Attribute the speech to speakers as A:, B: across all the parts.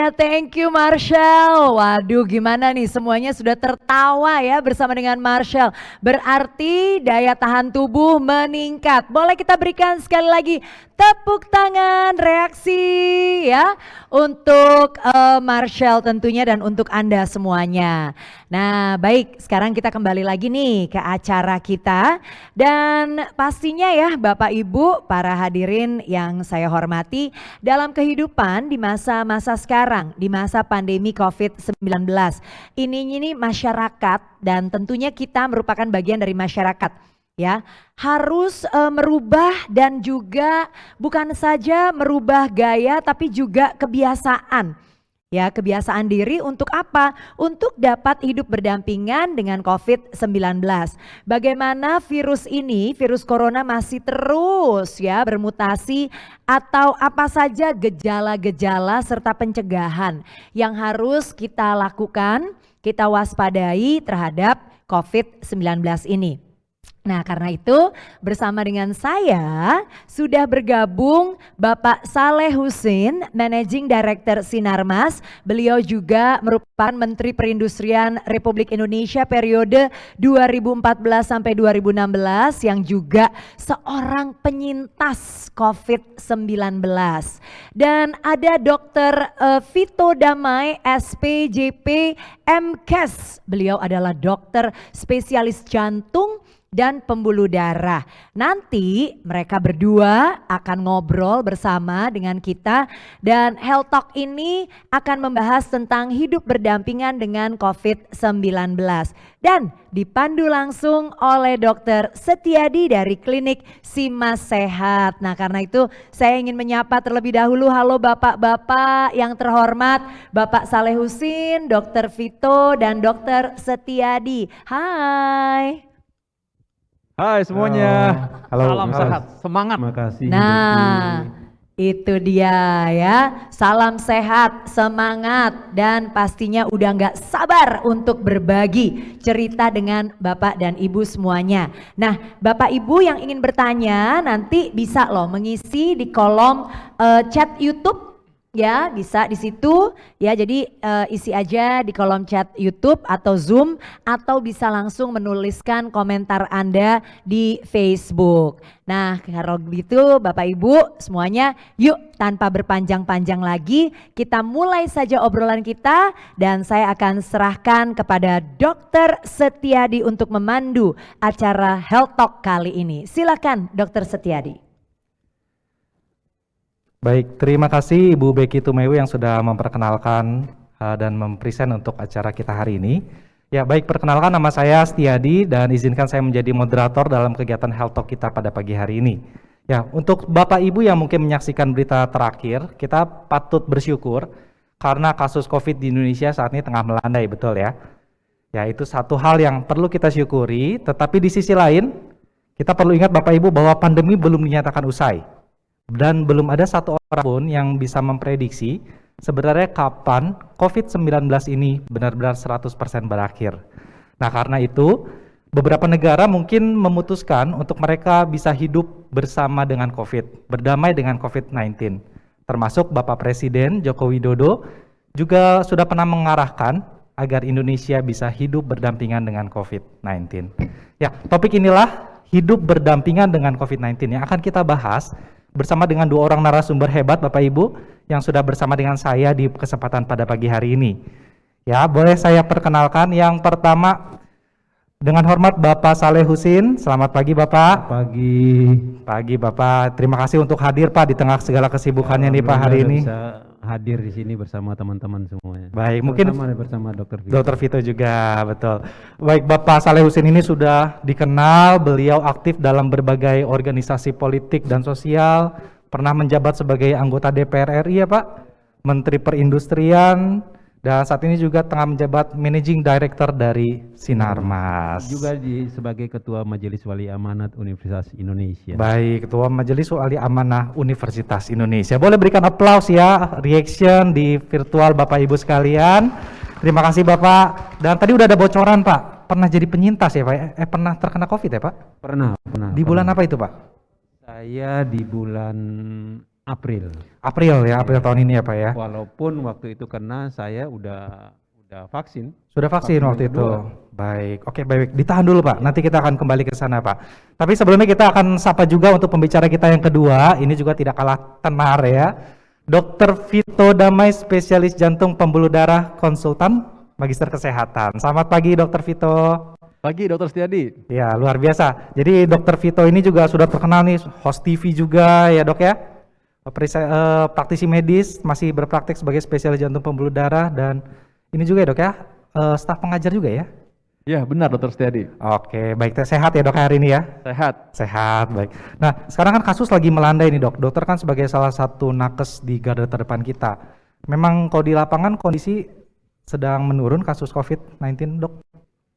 A: ya, thank you Marshall. Waduh, gimana nih, semuanya sudah tertawa ya bersama dengan Marshall. Berarti daya tahan tubuh meningkat. Boleh kita berikan sekali lagi tepuk tangan reaksi ya untuk Marshall tentunya dan untuk Anda semuanya. Nah, baik, sekarang kita kembali lagi nih ke acara kita dan pastinya ya Bapak Ibu, para hadirin yang saya hormati, dalam kehidupan di masa-masa sekarang, di masa pandemi COVID-19, ini masyarakat dan tentunya kita merupakan bagian dari masyarakat ya, harus merubah dan juga bukan saja merubah gaya tapi juga kebiasaan. Ya, kebiasaan diri untuk apa? Untuk dapat hidup berdampingan dengan COVID-19. Bagaimana virus ini, virus corona masih terus ya bermutasi, atau apa saja gejala-gejala serta pencegahan yang harus kita lakukan, kita waspadai terhadap COVID-19 ini. Nah, karena itu bersama dengan saya sudah bergabung Bapak Saleh Husin, Managing Director Sinarmas. Beliau juga merupakan Menteri Perindustrian Republik Indonesia periode 2014 sampai 2016 yang juga seorang penyintas COVID-19. Dan ada Dr. Vito Damai, SPJP MKes. Beliau adalah dokter spesialis jantung dan pembuluh darah. Nanti mereka berdua akan ngobrol bersama dengan kita dan Health Talk ini akan membahas tentang hidup berdampingan dengan COVID-19 dan dipandu langsung oleh Dr. Setiadi dari Klinik Simas Sehat. Nah, karena itu saya ingin menyapa terlebih dahulu, halo Bapak-bapak yang terhormat, Bapak Saleh Husin, Dr. Vito dan Dr. Setiadi. Hai.
B: Hai semuanya.
C: Halo.
B: Salam sehat, semangat.
C: Terima kasih.
A: Nah, itu dia ya. Salam sehat, semangat dan pastinya udah nggak sabar untuk berbagi cerita dengan Bapak dan Ibu semuanya. Nah, Bapak Ibu yang ingin bertanya nanti bisa loh mengisi di kolom chat YouTube. Ya, bisa di situ ya, jadi isi aja di kolom chat YouTube atau Zoom atau bisa langsung menuliskan komentar Anda di Facebook. Nah, kalau begitu Bapak Ibu semuanya, yuk tanpa berpanjang-panjang lagi kita mulai saja obrolan kita dan saya akan serahkan kepada Dr. Setiadi untuk memandu acara Health Talk kali ini. Silakan Dr. Setiadi.
C: Baik, terima kasih Ibu Becky Tumewu yang sudah memperkenalkan dan mempresent untuk acara kita hari ini. Ya, baik, perkenalkan nama saya Setiadi dan izinkan saya menjadi moderator dalam kegiatan Health Talk kita pada pagi hari ini. Ya, untuk Bapak Ibu yang mungkin menyaksikan berita terakhir, kita patut bersyukur karena kasus COVID di Indonesia saat ini tengah melandai, betul ya? Ya, itu satu hal yang perlu kita syukuri, tetapi di sisi lain kita perlu ingat Bapak Ibu bahwa pandemi belum dinyatakan usai. Dan belum ada satu orang pun yang bisa memprediksi sebenarnya kapan COVID-19 ini benar-benar 100% berakhir. Nah, karena itu beberapa negara mungkin memutuskan untuk mereka bisa hidup bersama dengan COVID, berdamai dengan COVID-19. Termasuk Bapak Presiden Joko Widodo juga sudah pernah mengarahkan agar Indonesia bisa hidup berdampingan dengan COVID-19. Ya, topik inilah hidup berdampingan dengan COVID-19 yang akan kita bahas bersama dengan dua orang narasumber hebat Bapak Ibu yang sudah bersama dengan saya di kesempatan pada pagi hari ini. Ya, boleh saya perkenalkan yang pertama dengan hormat Bapak Saleh Husin. Selamat pagi Bapak. Pagi Bapak. Terima kasih untuk hadir Pak di tengah segala kesibukannya nih Pak hari ini.
B: Bisa hadir di sini bersama teman-teman semuanya.
C: Baik, mungkin
B: bersama Dr. Vito.
C: Dr. Vito juga, betul. Baik, Bapak Saleh Husin ini sudah dikenal, beliau aktif dalam berbagai organisasi politik dan sosial, pernah menjabat sebagai anggota DPR RI ya Pak, Menteri Perindustrian, dan saat ini juga tengah menjabat Managing Director dari Sinarmas.
B: Juga sebagai Ketua Majelis Wali Amanat Universitas Indonesia.
C: Baik, Ketua Majelis Wali Amanah Universitas Indonesia. Boleh berikan aplaus ya, reaction di virtual Bapak Ibu sekalian. Terima kasih Bapak. Dan tadi udah ada bocoran Pak, pernah jadi penyintas ya Pak? Pernah terkena COVID ya Pak?
B: Pernah.
C: Di bulan apa itu Pak?
B: Saya di bulan April.
C: April ya, April tahun ini ya Pak ya.
B: Walaupun waktu itu karena saya udah vaksin.
C: Sudah vaksin
B: Vaksin
C: waktu
B: yang
C: itu.
B: kedua.
C: Baik, oke baik. Ditahan dulu Pak, nanti kita akan kembali ke sana Pak. Tapi sebelumnya kita akan sapa juga untuk pembicara kita yang kedua, ini juga tidak kalah tenar ya. Dr. Vito Damai, spesialis jantung pembuluh darah, konsultan, magister kesehatan. Selamat pagi Dr. Vito.
D: Pagi Dokter Setiadi.
C: Ya, luar biasa. Jadi Dr. Vito ini juga sudah terkenal nih, host TV juga ya Dok ya. Praktisi medis, masih berpraktik sebagai spesialis jantung pembuluh darah, dan ini juga ya Dok ya, staf pengajar juga ya.
D: Ya benar Dokter Setiadi.
C: Oke, baik, sehat ya Dok hari ini ya?
D: Sehat.
C: Sehat, baik. Nah, sekarang kan kasus lagi melandai nih Dok. Dokter kan sebagai salah satu nakes di garda terdepan kita. Memang kalau di lapangan kondisi sedang menurun kasus COVID-19 Dok?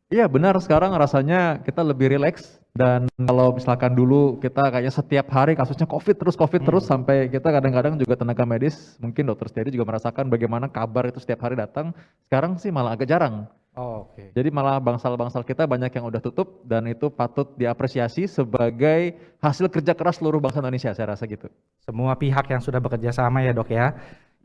D: Iya benar, sekarang rasanya kita lebih rileks, dan kalau misalkan dulu kita kayaknya setiap hari kasusnya COVID terus sampai kita kadang-kadang juga tenaga medis, mungkin Dokter Setiadi juga merasakan bagaimana kabar itu setiap hari datang. Sekarang sih malah agak jarang.
C: Oh, oke.
D: Jadi malah bangsal-bangsal kita banyak yang udah tutup, dan itu patut diapresiasi sebagai hasil kerja keras seluruh bangsa Indonesia, saya rasa gitu.
C: Semua pihak yang sudah bekerja sama ya Dok ya.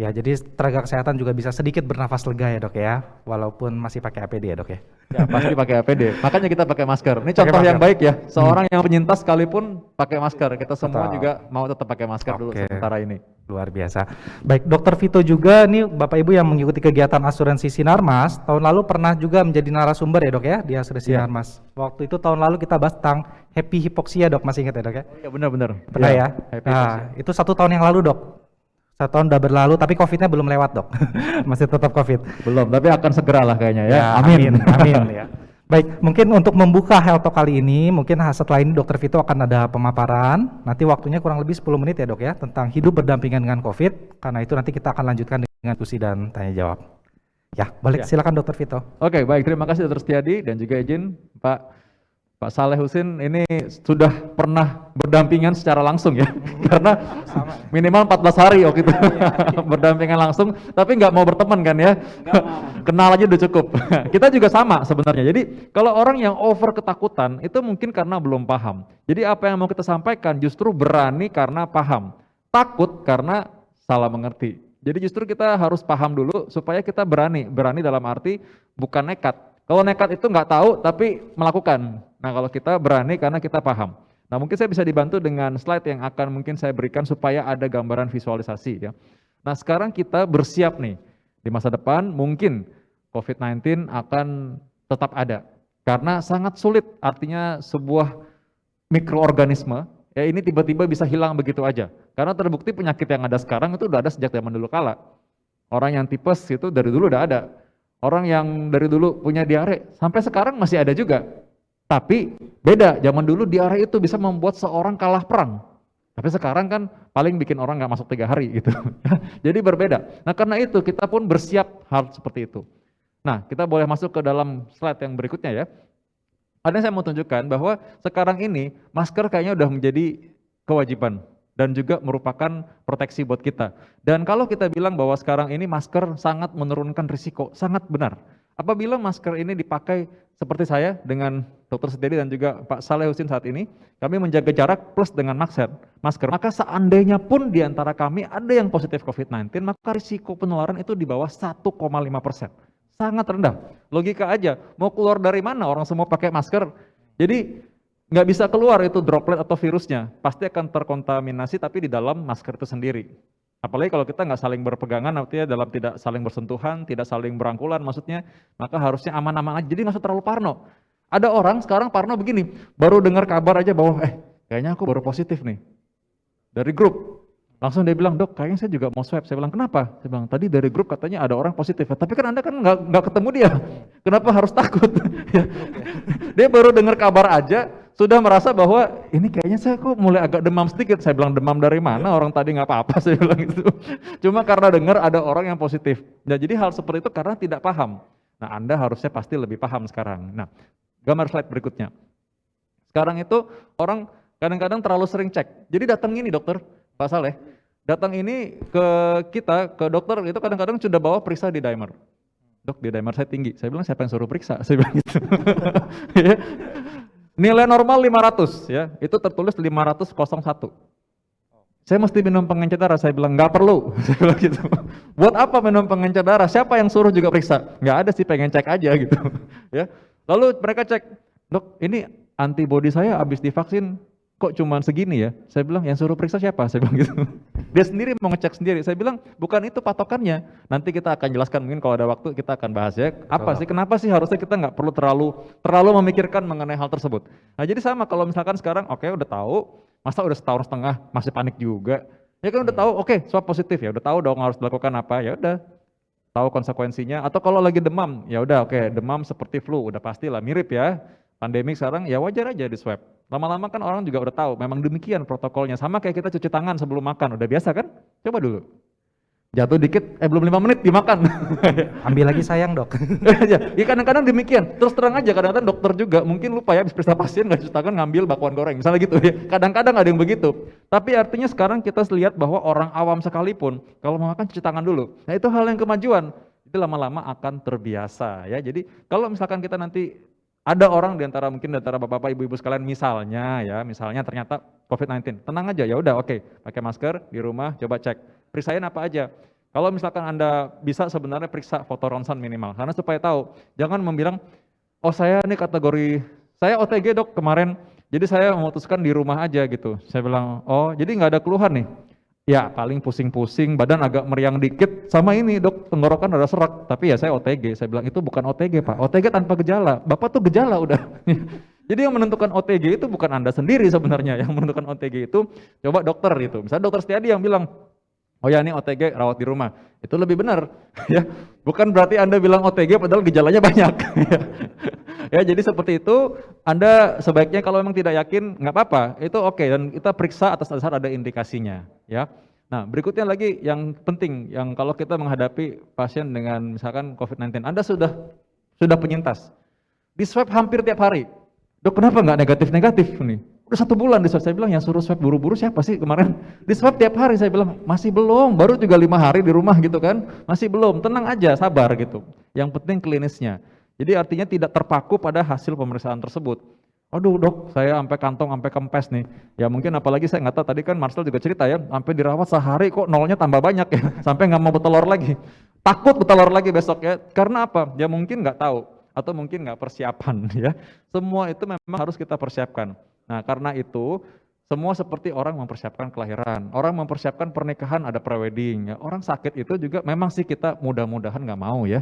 C: Ya, jadi tenaga kesehatan juga bisa sedikit bernafas lega ya Dok ya, walaupun masih pakai APD ya Dok ya.
D: Ya, pasti pakai APD. Makanya kita pakai masker. Ini
C: Pakai
D: contoh yang
C: masker.
D: baik ya. Seorang yang penyintas sekalipun pakai masker. Kita semua
C: Betul.
D: juga mau tetap pakai masker dulu
C: Oke.
D: sementara ini.
C: Luar biasa. Baik, Dokter Vito juga nih Bapak Ibu yang mengikuti kegiatan asuransi Sinarmas, tahun lalu pernah juga menjadi narasumber ya Dok ya di asuransi
D: Iya.
C: Sinarmas. Waktu itu tahun lalu kita bahas tentang happy hipoksia Dok, masih ingat ya Dok ya?
D: Iya benar-benar.
C: Pernah ya?
D: happy
C: Nah,
D: hypoxia.
C: itu 1 tahun yang lalu Dok. 1 tahun udah berlalu, tapi COVID-nya belum lewat Dok. Masih tetap COVID.
D: Belum, tapi akan segera lah kayaknya ya.
C: Ya,
D: Amin.
C: amin ya. Baik, mungkin untuk membuka Health Talk kali ini, mungkin setelah ini Dokter Vito akan ada pemaparan. Nanti waktunya kurang lebih 10 menit ya Dok ya, tentang hidup berdampingan dengan COVID. Karena itu nanti kita akan lanjutkan dengan diskusi dan tanya jawab. Ya, balik
D: Ya.
C: silakan Dokter Vito.
D: Oke, baik. Terima kasih Dokter Setiadi, dan juga izin Pak Saleh Husin ini sudah pernah berdampingan secara langsung ya. Karena minimal 14 hari waktu itu berdampingan langsung, tapi nggak mau berteman kan ya. Kenal aja udah cukup. Kita juga sama sebenarnya. Jadi kalau orang yang over ketakutan itu mungkin karena belum paham. Jadi apa yang mau kita sampaikan justru berani karena paham. Takut karena salah mengerti. Jadi justru kita harus paham dulu supaya kita berani. Berani dalam arti bukan nekat. Kalau nekat itu nggak tahu tapi melakukan. Nah kalau kita berani karena kita paham. Nah mungkin saya bisa dibantu dengan slide yang akan mungkin saya berikan supaya ada gambaran visualisasi ya. Nah sekarang kita bersiap nih. Di masa depan mungkin COVID-19 akan tetap ada. Karena sangat sulit, artinya sebuah mikroorganisme, ya ini tiba-tiba bisa hilang begitu aja. Karena terbukti penyakit yang ada sekarang itu udah ada sejak zaman dulu kala. Orang yang tipes itu dari dulu udah ada. Orang yang dari dulu punya diare, sampai sekarang masih ada juga. Tapi beda, zaman dulu diare itu bisa membuat seorang kalah perang. Tapi sekarang kan paling bikin orang nggak masuk 3 hari gitu. Jadi berbeda. Nah karena itu kita pun bersiap hal seperti itu. Nah kita boleh masuk ke dalam slide yang berikutnya ya. Ada yang saya mau tunjukkan bahwa sekarang ini masker kayaknya udah menjadi kewajiban dan juga merupakan proteksi buat kita. Dan kalau kita bilang bahwa sekarang ini masker sangat menurunkan risiko, sangat benar. Apabila masker ini dipakai seperti saya dengan Dr. Setiadi dan juga Pak Saleh Husin saat ini, kami menjaga jarak plus dengan masker, maka seandainya pun di antara kami ada yang positif COVID-19, maka risiko penularan itu di bawah 1,5%. Sangat rendah. Logika aja, mau keluar dari mana orang semua pakai masker, jadi nggak bisa keluar itu droplet atau virusnya, pasti akan terkontaminasi tapi di dalam masker itu sendiri. Apalagi kalau kita nggak saling berpegangan, artinya dalam tidak saling bersentuhan, tidak saling berangkulan maksudnya, maka harusnya aman-aman aja, jadi nggak usah terlalu parno. Ada orang sekarang parno begini, baru dengar kabar aja bahwa kayaknya aku baru positif nih, dari grup. Langsung dia bilang, dok kayaknya saya juga mau swab. Saya bilang, kenapa? Saya bilang, tadi dari grup katanya ada orang positif. Tapi kan Anda kan nggak ketemu dia, kenapa harus takut? Dia baru dengar kabar aja, sudah merasa bahwa ini kayaknya saya kok mulai agak demam sedikit. Saya bilang, demam dari mana? Orang tadi nggak apa-apa, saya bilang gitu. Cuma karena dengar ada orang yang positif. Nah jadi hal seperti itu karena tidak paham. Nah Anda harusnya pasti lebih paham sekarang. Nah gambar slide berikutnya. Sekarang itu orang kadang-kadang terlalu sering cek. Jadi datang ini dokter, Pak Saleh, datang ini ke kita, ke dokter itu kadang-kadang sudah bawa periksa di dimer. Dok, di dimer saya tinggi. Saya bilang, siapa yang suruh periksa? Saya bilang gitu. Nilai normal 500 ya, itu tertulis 501. saya mesti minum pengencer darah. Saya bilang, nggak perlu. Saya bilang gitu. Buat apa minum pengencer darah? Siapa yang suruh juga periksa? Nggak ada sih, pengen cek aja gitu. Ya. Lalu mereka cek, dok ini antibodi saya habis divaksin kok cuma segini ya? Saya bilang, yang suruh periksa siapa? Saya bilang gitu. Dia sendiri mau ngecek sendiri. Saya bilang, bukan itu patokannya. Nanti kita akan jelaskan, mungkin kalau ada waktu kita akan bahas ya. Apa sih, kenapa sih harusnya kita nggak perlu terlalu memikirkan mengenai hal tersebut. Nah jadi sama kalau misalkan sekarang, oke, udah tahu, masa udah setahun setengah masih panik juga. Ya kan udah tahu, oke, swab positif ya, udah tahu dong harus dilakukan apa, ya udah. Tahu konsekuensinya, atau kalau lagi demam, ya udah oke, demam seperti flu, udah pastilah mirip ya. Pandemi sekarang ya wajar aja di swab. Lama-lama kan orang juga udah tahu, memang demikian protokolnya. Sama kayak kita cuci tangan sebelum makan, udah biasa kan? Coba dulu. Jatuh dikit, belum 5 menit dimakan.
C: Ambil lagi sayang dok.
D: Ya kadang-kadang demikian, terus terang aja kadang-kadang dokter juga mungkin lupa ya habis periksa pasien nggak cuci tangan ngambil bakwan goreng, misalnya gitu ya. Kadang-kadang ada yang begitu. Tapi artinya sekarang kita lihat bahwa orang awam sekalipun kalau mau makan cuci tangan dulu. Nah itu hal yang kemajuan, itu lama-lama akan terbiasa ya. Jadi kalau misalkan kita nanti ada orang mungkin di antara bapak-bapak, ibu-ibu sekalian misalnya ternyata COVID-19, tenang aja ya udah oke, pakai masker di rumah, coba cek, periksain apa aja. Kalau misalkan Anda bisa sebenarnya periksa foto ronsen minimal, karena supaya tahu, jangan membilang, oh saya ini kategori, saya OTG dok kemarin, jadi saya memutuskan di rumah aja gitu. Saya bilang, oh jadi nggak ada keluhan nih? Ya paling pusing-pusing, badan agak meriang dikit, sama ini dok, tenggorokan ada serak, tapi ya saya OTG. Saya bilang itu bukan OTG pak, OTG tanpa gejala, bapak tuh gejala udah. Jadi yang menentukan OTG itu bukan Anda sendiri sebenarnya, yang menentukan OTG itu coba dokter itu. Misalnya dokter Setiadi yang bilang, oh ya ini OTG rawat di rumah, itu lebih benar. Ya, bukan berarti Anda bilang OTG padahal gejalanya banyak. Ya jadi seperti itu, Anda sebaiknya kalau memang tidak yakin nggak apa-apa, itu oke, dan kita periksa atas dasar ada indikasinya. Ya. Nah berikutnya lagi yang penting, yang kalau kita menghadapi pasien dengan misalkan COVID-19, Anda sudah penyintas, di swab hampir tiap hari. Dok kenapa nggak negatif-negatif nih? Udah 1 bulan di swab. Saya bilang yang suruh swab buru-buru siapa sih kemarin? Di swab tiap hari. Saya bilang masih belum, baru juga 5 hari di rumah gitu kan, masih belum, tenang aja, sabar gitu. Yang penting klinisnya. Jadi artinya tidak terpaku pada hasil pemeriksaan tersebut. Aduh dok, saya sampai kantong, sampai kempes nih. Ya mungkin apalagi saya nggak tahu, tadi kan Marcel juga cerita ya, sampai dirawat sehari kok nolnya tambah banyak ya, sampai nggak mau bertelur lagi. Takut bertelur lagi besok ya, karena apa? Ya mungkin nggak tahu, atau mungkin nggak persiapan ya. Semua itu memang harus kita persiapkan. Nah karena itu, semua seperti orang mempersiapkan kelahiran, orang mempersiapkan pernikahan, ada prewedding, ya. Orang sakit itu juga memang sih kita mudah-mudahan nggak mau ya.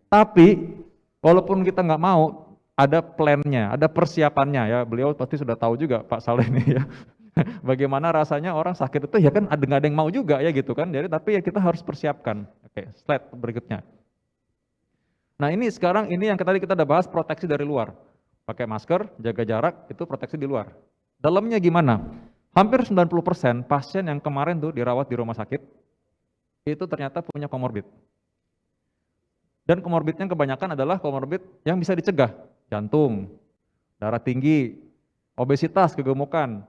D: Tapi walaupun kita nggak mau, ada plannya, ada persiapannya ya. Beliau pasti sudah tahu juga Pak Saleh ini ya. Bagaimana rasanya orang sakit itu ya kan nggak ada yang mau juga ya gitu kan. Jadi tapi ya kita harus persiapkan. Oke, slide berikutnya. Nah ini sekarang ini yang tadi kita udah bahas, proteksi dari luar. Pakai masker, jaga jarak, itu proteksi di luar. Dalamnya gimana? Hampir 90% pasien yang kemarin tuh dirawat di rumah sakit, itu ternyata punya komorbid. Dan komorbidnya kebanyakan adalah komorbid yang bisa dicegah. Jantung, darah tinggi, obesitas, kegemukan.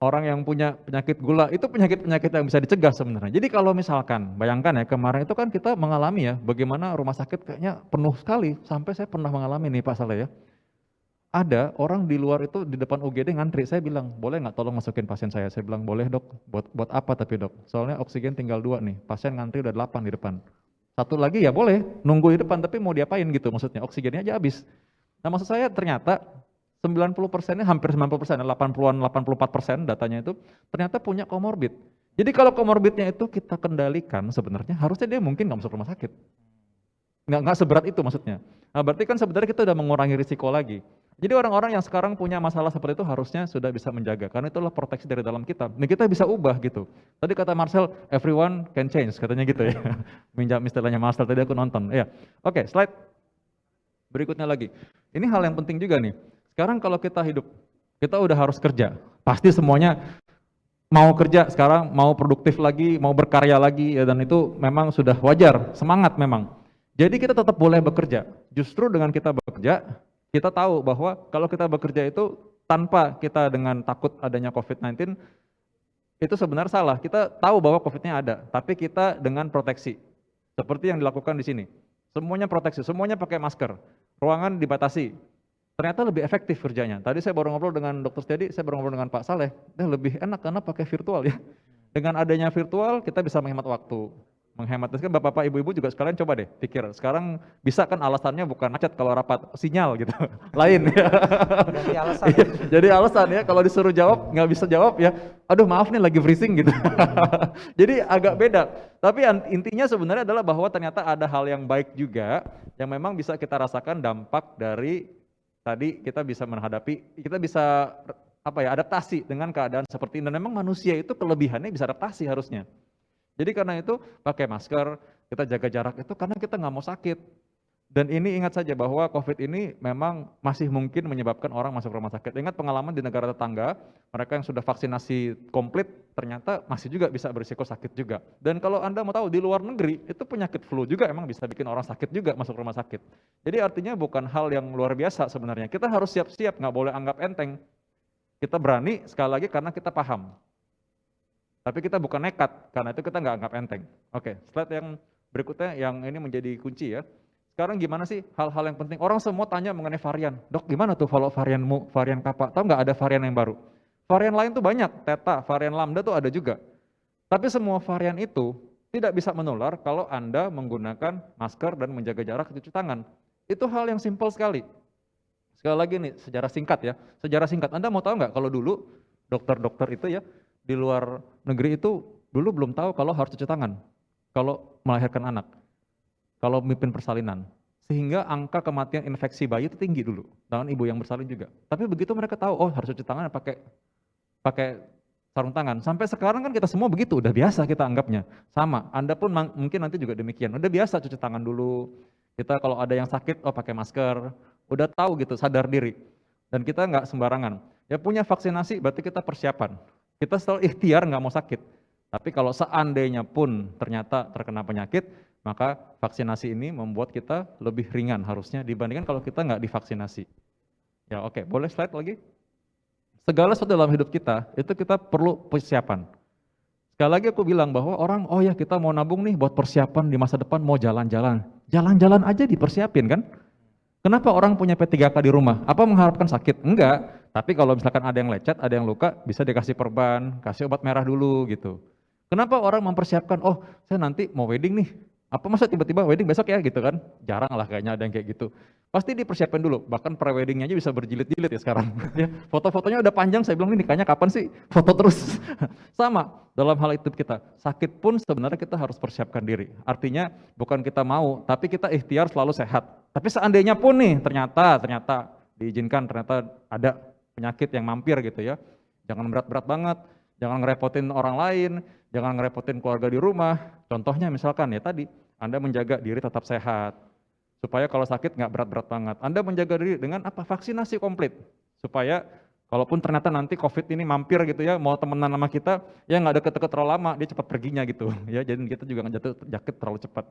D: Orang yang punya penyakit gula, itu penyakit-penyakit yang bisa dicegah sebenarnya. Jadi kalau misalkan, bayangkan ya kemarin itu kan kita mengalami ya, bagaimana rumah sakit kayaknya penuh sekali, sampai saya pernah mengalami nih Pak Saleh ya. Ada orang di luar itu di depan UGD ngantri, saya bilang, boleh nggak tolong masukin pasien saya? Saya bilang, boleh dok, buat apa tapi dok? Soalnya oksigen tinggal 2 nih, pasien ngantri udah 8 di depan. 1 lagi ya boleh, nunggu di depan, tapi mau diapain gitu maksudnya, oksigennya aja habis. Nah maksud saya ternyata 90%-nya, hampir 90%, 80-an, 84% datanya itu ternyata punya komorbid. Jadi kalau komorbidnya itu kita kendalikan sebenarnya, harusnya dia mungkin nggak masuk rumah sakit. Nggak seberat itu maksudnya. Nah berarti kan sebenarnya kita udah mengurangi risiko lagi. Jadi orang-orang yang sekarang punya masalah seperti itu harusnya sudah bisa menjaga, karena itulah proteksi dari dalam kita. Nah kita bisa ubah gitu. Tadi kata Marcel, everyone can change, katanya gitu ya. Minjam istilahnya Marcel, tadi aku nonton. Ya, oke, slide berikutnya lagi. Ini hal yang penting juga nih. Sekarang kalau kita hidup, kita udah harus kerja. Pasti semuanya mau kerja sekarang, mau produktif lagi, mau berkarya lagi, ya, dan itu memang sudah wajar, semangat memang. Jadi kita tetap boleh bekerja. Justru dengan kita bekerja, kita tahu bahwa kalau kita bekerja itu tanpa kita dengan takut adanya COVID-19, itu sebenarnya salah. Kita tahu bahwa COVID-nya ada, tapi kita dengan proteksi. Seperti yang dilakukan di sini. Semuanya proteksi, semuanya pakai masker. Ruangan dibatasi. ternyata lebih efektif kerjanya. Tadi saya baru ngobrol dengan Dr. Setiadi, saya baru ngobrol dengan Pak Saleh, lebih enak karena pakai virtual ya. Dengan adanya virtual kita bisa menghemat waktu. Menghemat, kan bapak-bapak, ibu-ibu juga sekalian coba deh pikir, sekarang bisa kan alasannya bukan macet kalau rapat, sinyal gitu, lain ya.
C: Jadi alasan.
D: Jadi alasan ya, kalau disuruh jawab nggak bisa jawab ya, aduh maaf nih lagi freezing gitu. Jadi agak beda, tapi intinya sebenarnya adalah bahwa ternyata ada hal yang baik juga, yang memang bisa kita rasakan dampak dari tadi kita bisa menghadapi, kita bisa adaptasi dengan keadaan seperti ini, dan memang manusia itu kelebihannya bisa adaptasi harusnya. Jadi karena itu pakai masker, kita jaga jarak itu karena kita nggak mau sakit. Dan ini ingat saja bahwa COVID ini memang masih mungkin menyebabkan orang masuk rumah sakit. Ingat pengalaman di negara tetangga, mereka yang sudah vaksinasi komplit ternyata masih juga bisa berisiko sakit juga. Dan kalau Anda mau tahu di luar negeri itu penyakit flu juga emang bisa bikin orang sakit juga masuk rumah sakit. Jadi artinya bukan hal yang luar biasa sebenarnya. Kita harus siap-siap, nggak boleh anggap enteng. Kita berani sekali lagi karena kita paham. Tapi kita bukan nekat, karena itu kita nggak anggap enteng. Oke, slide yang berikutnya yang ini menjadi kunci ya. Sekarang gimana sih hal-hal yang penting? Orang semua tanya mengenai varian. Dok, gimana tuh kalau varianmu, varian Kappa? Tahu nggak ada varian yang baru? Varian lain tuh banyak, Theta, varian Lambda tuh ada juga. Tapi semua varian itu tidak bisa menular kalau Anda menggunakan masker dan menjaga jarak, cuci tangan. Itu hal yang simpel sekali. Sekali lagi nih, sejarah singkat ya. Sejarah singkat, Anda mau tahu nggak kalau dulu dokter-dokter itu ya, di luar negeri itu dulu belum tahu kalau harus cuci tangan, kalau melahirkan anak, kalau memimpin persalinan. Sehingga angka kematian infeksi bayi itu tinggi dulu, dengan ibu yang bersalin juga. Tapi begitu mereka tahu, oh harus cuci tangan pakai sarung tangan. Sampai sekarang kan kita semua begitu, udah biasa kita anggapnya. Sama, Anda pun mungkin nanti juga demikian, udah biasa cuci tangan dulu. Kita kalau ada yang sakit, oh pakai masker, udah tahu gitu, sadar diri. Dan kita nggak sembarangan. Ya punya vaksinasi berarti kita persiapan. Kita selalu ikhtiar nggak mau sakit. Tapi kalau seandainya pun ternyata terkena penyakit, maka vaksinasi ini membuat kita lebih ringan harusnya dibandingkan kalau kita nggak divaksinasi. Ya oke, boleh slide lagi? Segala sesuatu dalam hidup kita, itu kita perlu persiapan. Sekali lagi aku bilang bahwa orang, oh ya kita mau nabung nih buat persiapan di masa depan mau jalan-jalan. Jalan-jalan aja dipersiapin kan? Kenapa orang punya P3K di rumah? Apa mengharapkan sakit? Enggak. Tapi kalau misalkan ada yang lecet, ada yang luka, bisa dikasih perban, kasih obat merah dulu gitu. Kenapa orang mempersiapkan, oh saya nanti mau wedding nih, apa masa tiba-tiba wedding besok ya gitu kan? Jarang lah kayaknya ada yang kayak gitu. Pasti dipersiapkan dulu, bahkan pre-weddingnya aja bisa berjilid-jilid ya sekarang. Ya, foto-fotonya udah panjang, saya bilang ini nikahnya kapan sih? Foto terus. Sama, dalam hal itu kita, sakit pun sebenarnya kita harus persiapkan diri. Artinya bukan kita mau, tapi kita ikhtiar selalu sehat. Tapi seandainya pun nih, ternyata diizinkan, ternyata ada penyakit yang mampir gitu ya. Jangan berat-berat banget, jangan ngerepotin orang lain, jangan ngerepotin keluarga di rumah. Contohnya misalkan ya tadi, Anda menjaga diri tetap sehat, supaya kalau sakit nggak berat-berat banget. Anda menjaga diri dengan apa? Vaksinasi komplit, supaya kalaupun ternyata nanti COVID ini mampir gitu ya, mau temenan sama kita, ya nggak deket-deket terlalu lama, dia cepat perginya gitu. Ya, jadi kita juga nggak jatuh sakit terlalu cepat.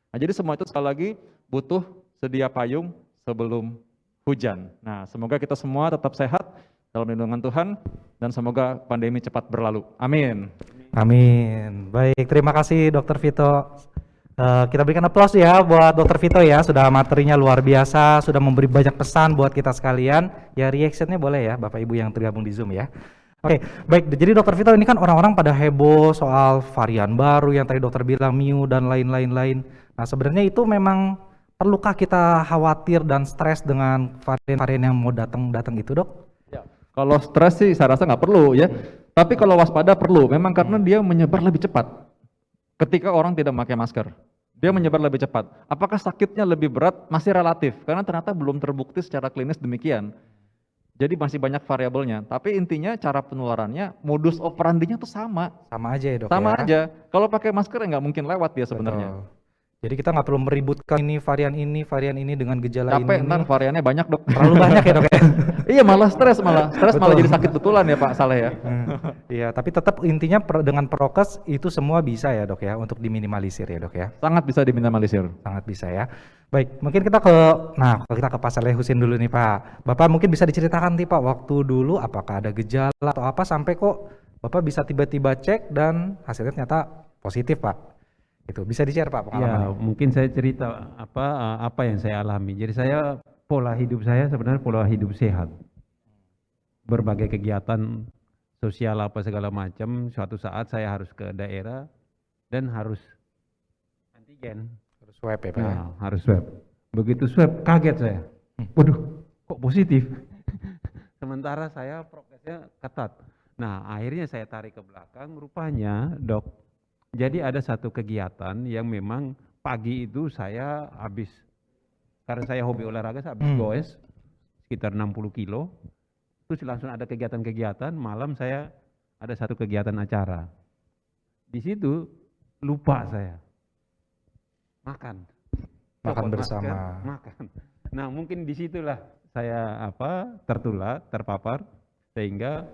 D: Nah, jadi semua itu sekali lagi butuh sedia payung sebelum hujan. Nah, semoga kita semua tetap sehat dalam lindungan Tuhan dan semoga pandemi cepat berlalu. Amin.
C: Amin. Baik, terima kasih Dr. Vito. Kita berikan aplaus ya buat Dr. Vito ya, sudah materinya luar biasa, sudah memberi banyak pesan buat kita sekalian. Ya reactionnya boleh ya Bapak Ibu yang tergabung di Zoom ya. Oke, baik. Jadi Dr. Vito ini kan orang-orang pada heboh soal varian baru yang tadi dokter bilang Mu dan lain-lain. Nah sebenarnya itu memang perlukah kita khawatir dan stres dengan varian-varian yang mau datang itu dok?
D: Ya, kalau stres sih saya rasa nggak perlu ya. Tapi kalau waspada perlu, memang karena dia menyebar lebih cepat. Ketika orang tidak memakai masker, dia menyebar lebih cepat. Apakah sakitnya lebih berat? Masih relatif, karena ternyata belum terbukti secara klinis demikian. Jadi masih banyak variabelnya. Tapi intinya cara penularannya, modus operandinya tuh sama.
C: Sama aja ya dok.
D: Sama
C: ya?
D: aja. Kalau pakai masker ya nggak mungkin lewat dia sebenarnya.
C: Betul. Jadi kita nggak perlu meributkan varian ini dengan gejala
D: Capek
C: ini.
D: ntar variannya banyak dok.
C: Terlalu banyak ya dok ya.
D: Iya malah stres malah jadi sakit betulan ya Pak Saleh ya.
C: Iya, tapi tetap intinya dengan prokes itu semua bisa ya dok ya untuk diminimalisir ya dok ya.
D: Sangat bisa diminimalisir.
C: Sangat bisa ya. Baik, mungkin kita ke Pak Saleh Husin dulu nih Pak. Bapak mungkin bisa diceritakan nih Pak waktu dulu apakah ada gejala atau apa sampai kok Bapak bisa tiba-tiba cek dan hasilnya ternyata positif Pak. Itu bisa di-share Pak
B: Ya,
C: pengalamannya.
B: mungkin saya cerita apa yang saya alami. Jadi saya pola hidup saya sebenarnya pola hidup sehat. Berbagai kegiatan sosial apa segala macam, suatu saat saya harus ke daerah dan harus antigen.
C: Harus swab ya Pak?
B: Nah, harus swab. Begitu swab kaget saya. Waduh, kok positif? Sementara saya prokesnya ketat. Nah, akhirnya saya tarik ke belakang, rupanya dok, jadi ada satu kegiatan yang memang pagi itu saya habis, karena saya hobi olahraga, saya habis goes sekitar 60 kilo, terus langsung ada kegiatan-kegiatan, malam saya ada satu kegiatan acara. Di situ lupa saya makan.
C: Makan
B: Copot
C: bersama.
B: masker, makan. Nah, mungkin disitulah saya terpapar, sehingga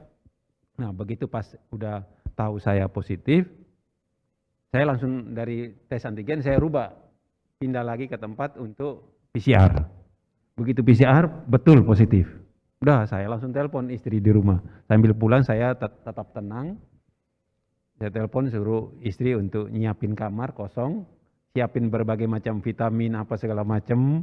B: nah begitu pas udah tahu saya positif, saya langsung dari tes antigen saya rubah, pindah lagi ke tempat untuk PCR. Begitu PCR betul positif. Udah saya langsung telepon istri di rumah. Sambil pulang saya tetap tenang. Saya telepon suruh istri untuk nyiapin kamar kosong, siapin berbagai macam vitamin apa segala macam.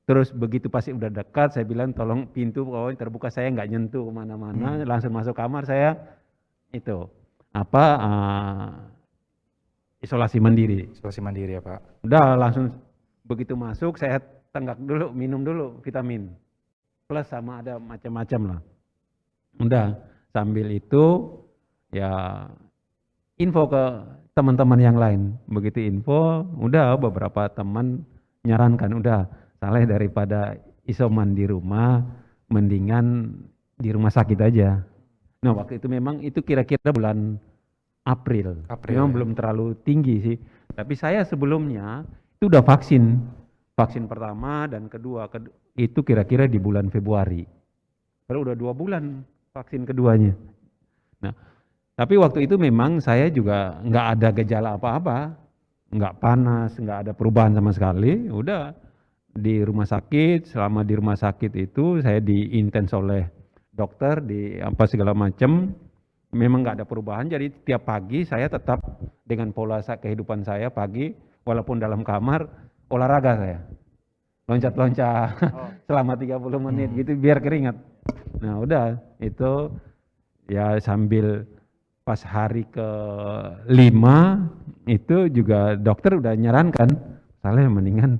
B: Terus begitu pasti udah dekat, saya bilang tolong pintu terbuka, saya nggak nyentuh kemana-mana, langsung masuk kamar saya itu isolasi mandiri.
C: Isolasi mandiri ya Pak?
B: Udah langsung begitu masuk saya tenggak dulu, minum dulu vitamin plus sama ada macam-macam lah. Udah sambil itu ya info ke teman-teman yang lain. Begitu info, udah beberapa teman nyarankan udah Saleh daripada isoman di rumah, mendingan di rumah sakit aja. Nah waktu itu memang itu kira-kira bulan April memang
C: ya.
B: belum terlalu tinggi sih. Tapi saya sebelumnya itu udah vaksin pertama dan kedua itu kira-kira di bulan Februari. Kalau udah 2 bulan vaksin keduanya. Nah tapi waktu itu memang saya juga nggak ada gejala apa-apa, nggak panas, nggak ada perubahan sama sekali. Udah di rumah sakit, selama di rumah sakit itu saya diintens oleh dokter di apa segala macam, memang nggak ada perubahan. Jadi tiap pagi saya tetap dengan pola kehidupan saya pagi, walaupun dalam kamar olahraga saya, loncat-loncat selama 30 menit gitu biar keringat. Nah udah itu ya sambil pas hari ke-5 itu juga dokter udah nyarankan, Saleh mendingan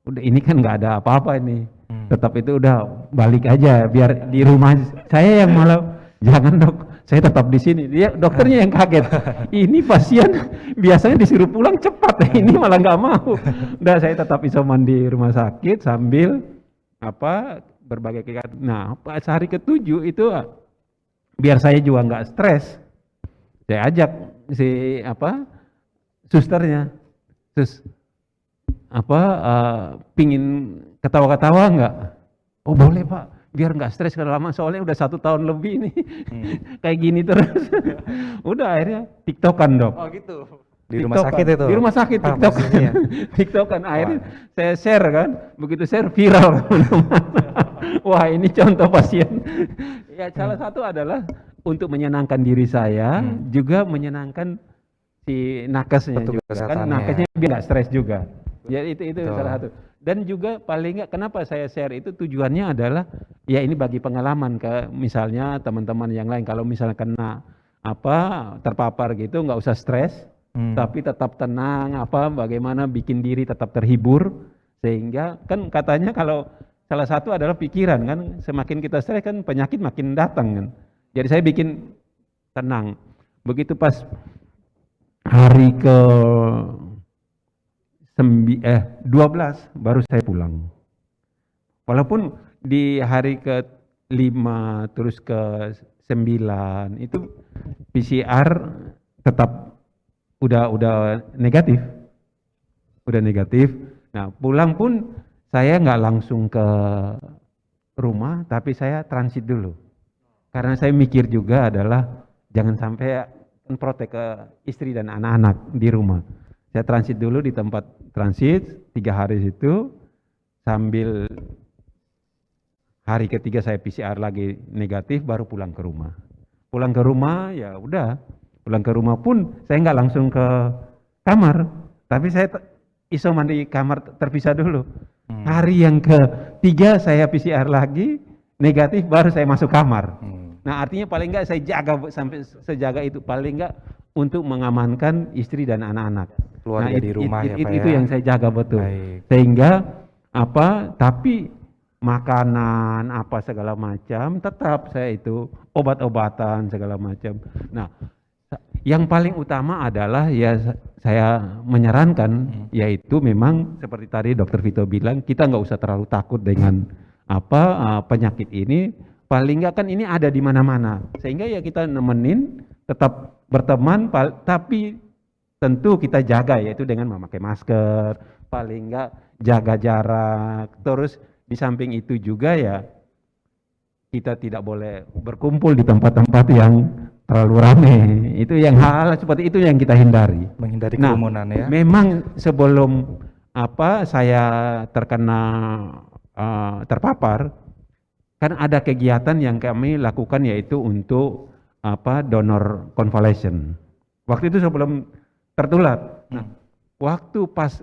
B: udah ini kan nggak ada apa-apa ini, tetap itu udah balik aja biar di rumah. Saya yang malah jangan dok, saya tetap di sini. Dia dokternya yang kaget. Ini pasien biasanya disuruh pulang cepat, ini malah nggak mau. Udah saya tetap isoman di rumah sakit sambil berbagai kegiatan. Nah pas hari ke-7 itu biar saya juga nggak stres, saya ajak si susternya, terus pingin ketawa-ketawa nggak? Oh boleh Pak, biar nggak stres kalau lama, soalnya udah 1 tahun lebih nih kayak gini terus. Udah akhirnya tiktokan dok.
C: Oh gitu. Di rumah sakit itu?
B: Di rumah sakit tiktokan.
C: Ya?
B: Tiktokan akhirnya saya share kan, begitu share viral. Wah ini contoh pasien. Ya salah satu adalah untuk menyenangkan diri saya, juga menyenangkan si nakesnya juga kan, nakesnya biar nggak stres juga. Ya itu salah satu. Dan juga paling nggak kenapa saya share itu tujuannya adalah ya ini bagi pengalaman ke misalnya teman-teman yang lain, kalau misalnya kena terpapar gitu nggak usah stres, tapi tetap tenang, bagaimana bikin diri tetap terhibur, sehingga kan katanya kalau salah satu adalah pikiran kan, semakin kita stres kan penyakit makin datang kan. Jadi saya bikin tenang. Begitu pas hari ke 12 baru saya pulang. Walaupun di hari ke-5 terus ke-9 itu PCR tetap udah negatif. Udah negatif. Nah, pulang pun saya nggak langsung ke rumah, tapi saya transit dulu. Karena saya mikir juga adalah jangan sampai protek ke istri dan anak-anak di rumah. Saya transit dulu di tempat transit 3 hari itu, sambil hari ke-3 saya PCR lagi negatif, baru pulang ke rumah. Pulang ke rumah ya udah, pulang ke rumah pun saya nggak langsung ke kamar, tapi saya isoman di kamar terpisah dulu. Hari yang ketiga saya PCR lagi, negatif, baru saya masuk kamar. Nah artinya paling enggak saya jaga sampai sejaga itu, paling enggak untuk mengamankan istri dan anak-anak.
C: Keluarga di rumah ya Pak
B: Itu
C: ya.
B: yang saya jaga betul.
C: Baik.
B: Sehingga tapi makanan apa segala macam tetap saya itu, obat-obatan segala macam. Nah, yang paling utama adalah ya saya menyarankan yaitu memang seperti tadi Dokter Vito bilang, kita nggak usah terlalu takut dengan penyakit ini. Paling nggak kan ini ada di mana-mana, sehingga ya kita nemenin, tetap berteman, tapi tentu kita jaga, yaitu dengan memakai masker, paling nggak jaga jarak. Terus di samping itu juga ya kita tidak boleh berkumpul di tempat-tempat yang terlalu ramai. Itu yang hal seperti itu yang kita hindari.
C: Menghindari
B: Nah,
C: kerumunan ya.
B: memang sebelum saya terkena terpapar, kan ada kegiatan yang kami lakukan yaitu untuk donor convalescent. Waktu itu sebelum tertular. Nah, waktu pas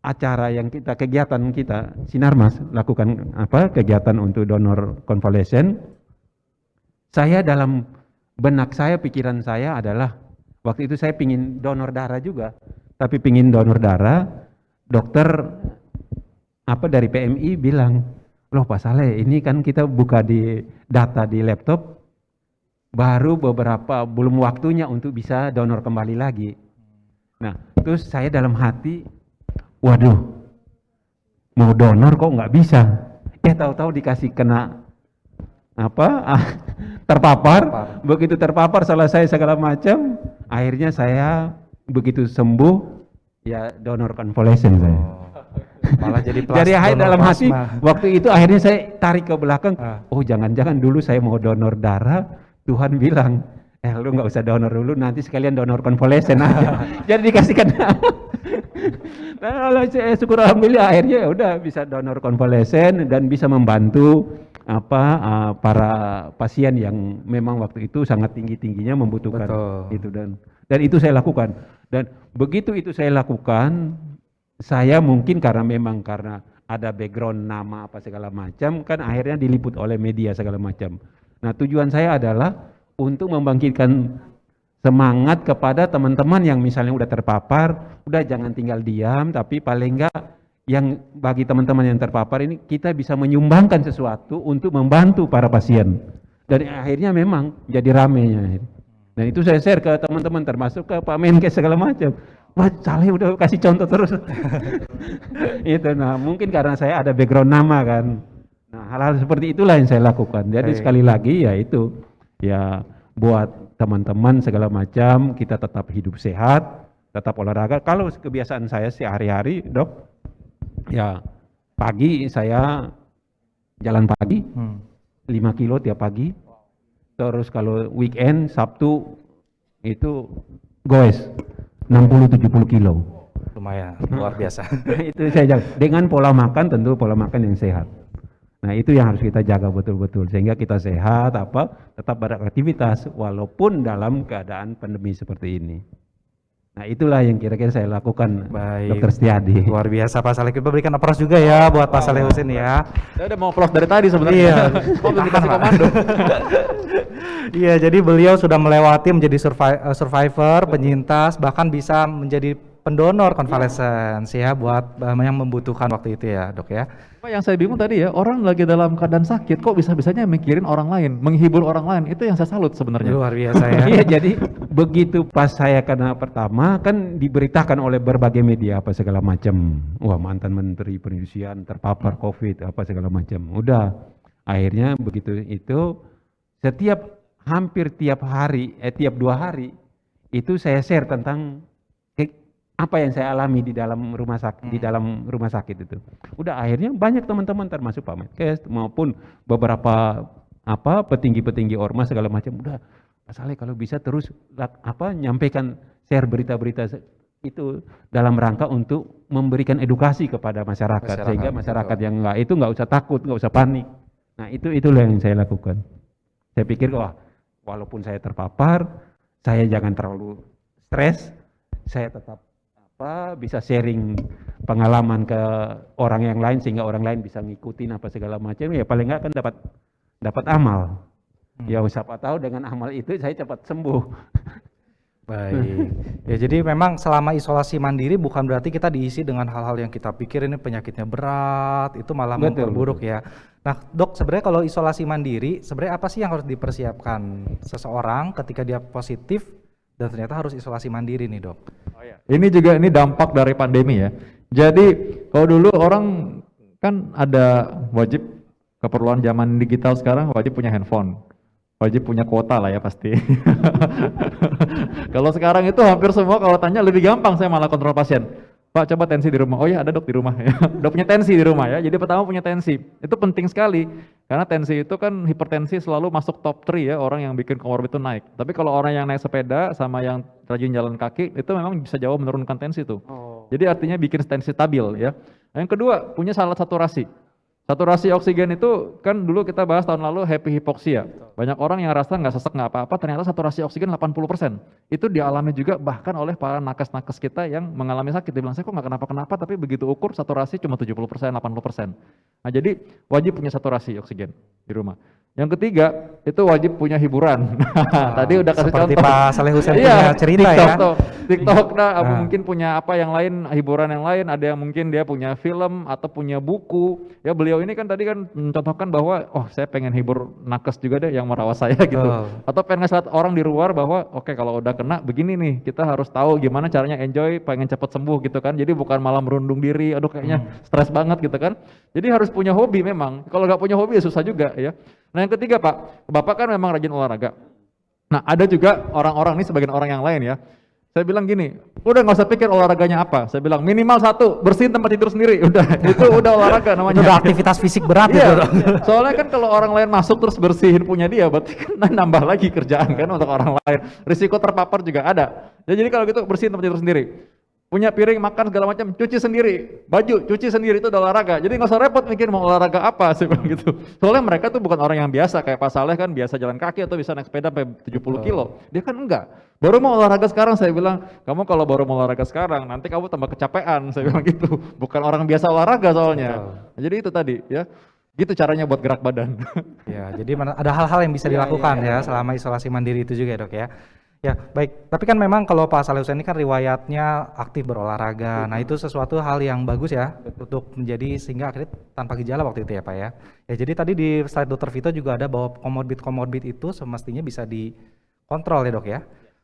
B: acara yang kegiatan kita Sinarmas lakukan kegiatan untuk donor convalescent, saya dalam benak saya, pikiran saya adalah waktu itu saya pingin donor darah juga, tapi pingin donor darah, dokter dari PMI bilang, loh Pak Saleh, ini kan kita buka di data di laptop, baru belum waktunya untuk bisa donor kembali lagi. Nah, terus saya dalam hati, waduh, mau donor kok nggak bisa. Tahu-tahu dikasih kena terpapar. Begitu terpapar selesai segala macam, akhirnya saya begitu sembuh ya donor convalescent saya.
C: Malah jadi
B: Dari dalam hati waktu itu akhirnya saya tarik ke belakang. Oh jangan-jangan dulu saya mau donor darah, Tuhan bilang, lu nggak usah donor dulu, nanti sekalian donor convalescent aja. Jadi dikasihkan. Nah, kalau saya syukur alhamdulillah akhirnya ya udah bisa donor convalescent dan bisa membantu para pasien yang memang waktu itu sangat tingginya membutuhkan.
C: Betul.
B: Itu dan itu saya lakukan. Dan begitu itu saya lakukan, saya mungkin karena ada background nama segala macam, kan akhirnya diliput oleh media segala macam. Nah, tujuan saya adalah untuk membangkitkan semangat kepada teman-teman yang misalnya udah terpapar, udah jangan tinggal diam, tapi paling enggak yang bagi teman-teman yang terpapar ini kita bisa menyumbangkan sesuatu untuk membantu para pasien. Dan akhirnya memang jadi ramenya. Dan itu saya share ke teman-teman termasuk ke Pak Menkes segala macam. Wah, Saleh udah kasih contoh terus. Itu, nah mungkin karena saya ada background nama kan. Nah, hal-hal seperti itulah yang saya lakukan. Jadi sekali lagi ya itu, ya buat teman-teman segala macam, kita tetap hidup sehat, tetap olahraga. Kalau kebiasaan saya sehari-hari, Dok, ya pagi saya jalan pagi, 5 kilo tiap pagi. Terus kalau weekend, Sabtu itu goes 60-70 kilo.
C: Lumayan, luar biasa.
B: Itu saya jaga. Dengan pola makan, tentu pola makan yang sehat. Nah, itu yang harus kita jaga betul-betul sehingga kita sehat, tetap beraktivitas walaupun dalam keadaan pandemi seperti ini. Nah, itulah yang kira-kira saya lakukan.
C: Baik.
B: Dr. Setiadi.
C: Luar biasa Pak Saleh. Kita berikan aplaus juga ya buat Pak Saleh Husin ya.
D: Saya udah mau applause dari tadi sebenarnya.
C: Iya.
D: Dikasih komando.
C: Iya, jadi beliau sudah melewati menjadi survivor, penyintas, bahkan bisa menjadi pendonor konvalesen ya buat yang membutuhkan waktu itu ya, Dok ya.
D: Yang saya bingung tadi ya, orang lagi dalam keadaan sakit kok bisa-bisanya mikirin orang lain, menghibur orang lain. Itu yang saya salut sebenarnya.
C: Luar biasa ya.
B: Iya, jadi begitu pas saya kena pertama kan diberitakan oleh berbagai media segala macam. Wah, mantan menteri perindustrian terpapar COVID segala macam. Udah. Akhirnya begitu itu hampir tiap hari, tiap 2 hari itu saya share tentang apa yang saya alami di dalam rumah sakit itu. Udah akhirnya banyak teman-teman termasuk Pak Menkes maupun beberapa petinggi-petinggi ormas segala macam, udah Pak Saleh kalau bisa terus nyampaikan share berita-berita itu dalam rangka untuk memberikan edukasi kepada masyarakat sehingga masyarakat yang nggak usah takut, nggak usah panik. Nah, itulah yang saya lakukan. Saya pikir walaupun saya terpapar, saya jangan terlalu stres, saya tetap bisa sharing pengalaman ke orang yang lain sehingga orang lain bisa ngikutin apa segala macam, ya paling nggak kan dapat amal. Ya siapa tahu dengan amal itu saya cepat sembuh.
C: Baik. Ya jadi memang selama isolasi mandiri bukan berarti kita diisi dengan hal-hal yang kita pikir ini penyakitnya berat, itu malah
B: Betul,
C: memperburuk ya. Nah, Dok, sebenarnya kalau isolasi mandiri, sebenarnya apa sih yang harus dipersiapkan seseorang ketika dia positif dan ternyata harus isolasi mandiri nih, Dok?
D: Oh, iya. Ini dampak dari pandemi ya. Jadi kalau dulu orang kan ada wajib keperluan zaman digital, sekarang wajib punya handphone. Wajib punya kuota lah ya pasti. Kalau sekarang itu hampir semua kalau tanya lebih gampang, saya malah kontrol pasien. Pak, coba tensi di rumah. Oh ya, ada dok di rumah ya. Udah punya tensi di rumah ya. Jadi pertama punya tensi. Itu penting sekali. Karena tensi itu kan hipertensi selalu masuk top 3 ya, orang yang bikin komorbid itu naik. Tapi kalau orang yang naik sepeda sama yang rajin jalan kaki itu memang bisa jauh menurunkan tensi tuh. Jadi artinya bikin tensi stabil ya. Yang kedua, punya salat saturasi. Saturasi oksigen itu kan dulu kita bahas tahun lalu happy hipoksia. Banyak orang yang rasa nggak sesek nggak apa-apa, ternyata saturasi oksigen 80%. Itu dialami juga bahkan oleh para nakes-nakes kita yang mengalami sakit. Dia bilang, saya kok nggak kenapa-kenapa, tapi begitu ukur saturasi cuma 70%, 80%. Nah jadi wajib punya saturasi oksigen di rumah. Yang ketiga, itu wajib punya hiburan. Tadi udah kasih
C: Seperti
D: contoh.
C: Pak Saleh Husain
D: Iya,
C: punya cerita
D: TikTok
C: ya.
D: tuh. TikTok mungkin punya apa yang lain, hiburan yang lain, ada yang mungkin dia punya film atau punya buku. Ya beliau ini kan tadi kan mencontohkan bahwa oh saya pengen hibur nakes juga deh yang merawat saya gitu. Atau pengen ngasih lihat orang di luar bahwa oke, kalau udah kena begini nih, kita harus tahu gimana caranya enjoy, pengen cepet sembuh gitu kan. Jadi bukan malah merundung diri, aduh kayaknya stres banget gitu kan. Jadi harus punya hobi memang. Kalau nggak punya hobi ya susah juga ya. Nah yang ketiga Pak, Bapak kan memang rajin olahraga. Nah ada juga orang-orang, ini sebagian orang yang lain ya. Saya bilang gini, udah nggak usah pikir olahraganya apa. Saya bilang minimal 1, bersihin tempat tidur sendiri. Udah, itu udah olahraga namanya.
C: Itu udah aktivitas fisik berat
D: Iya,
C: itu.
D: soalnya kan kalau orang lain masuk terus bersihin punya dia, berarti kan nambah lagi kerjaan kan untuk orang lain. Risiko terpapar juga ada. Ya, jadi kalau gitu bersihin tempat tidur sendiri. Punya piring makan segala macam, cuci sendiri, baju cuci sendiri, itu udah olahraga. Jadi nggak usah repot mikir mau olahraga apa sih gitu. Soalnya mereka tuh bukan orang yang biasa kayak Pak Saleh kan biasa jalan kaki atau bisa naik sepeda sampai 70 kilo. Dia kan enggak. Baru mau olahraga sekarang, saya bilang, kamu kalau baru mau olahraga sekarang nanti kamu tambah kecapean, saya bilang gitu. Bukan orang biasa olahraga soalnya. Nah, jadi itu tadi ya. Gitu caranya buat gerak badan.
C: Ya, jadi ada hal-hal yang bisa dilakukan ya selama isolasi mandiri itu juga ya, Dok ya. Ya, baik. Tapi kan memang kalau Pak Saleh Husain ini kan riwayatnya aktif berolahraga. Nah, itu sesuatu hal yang bagus ya untuk menjadi sehingga akhirnya tanpa gejala waktu itu ya, Pak ya. Ya, jadi tadi di slide Dr. Vito juga ada bahwa komorbid itu semestinya bisa dikontrol ya, Dok ya.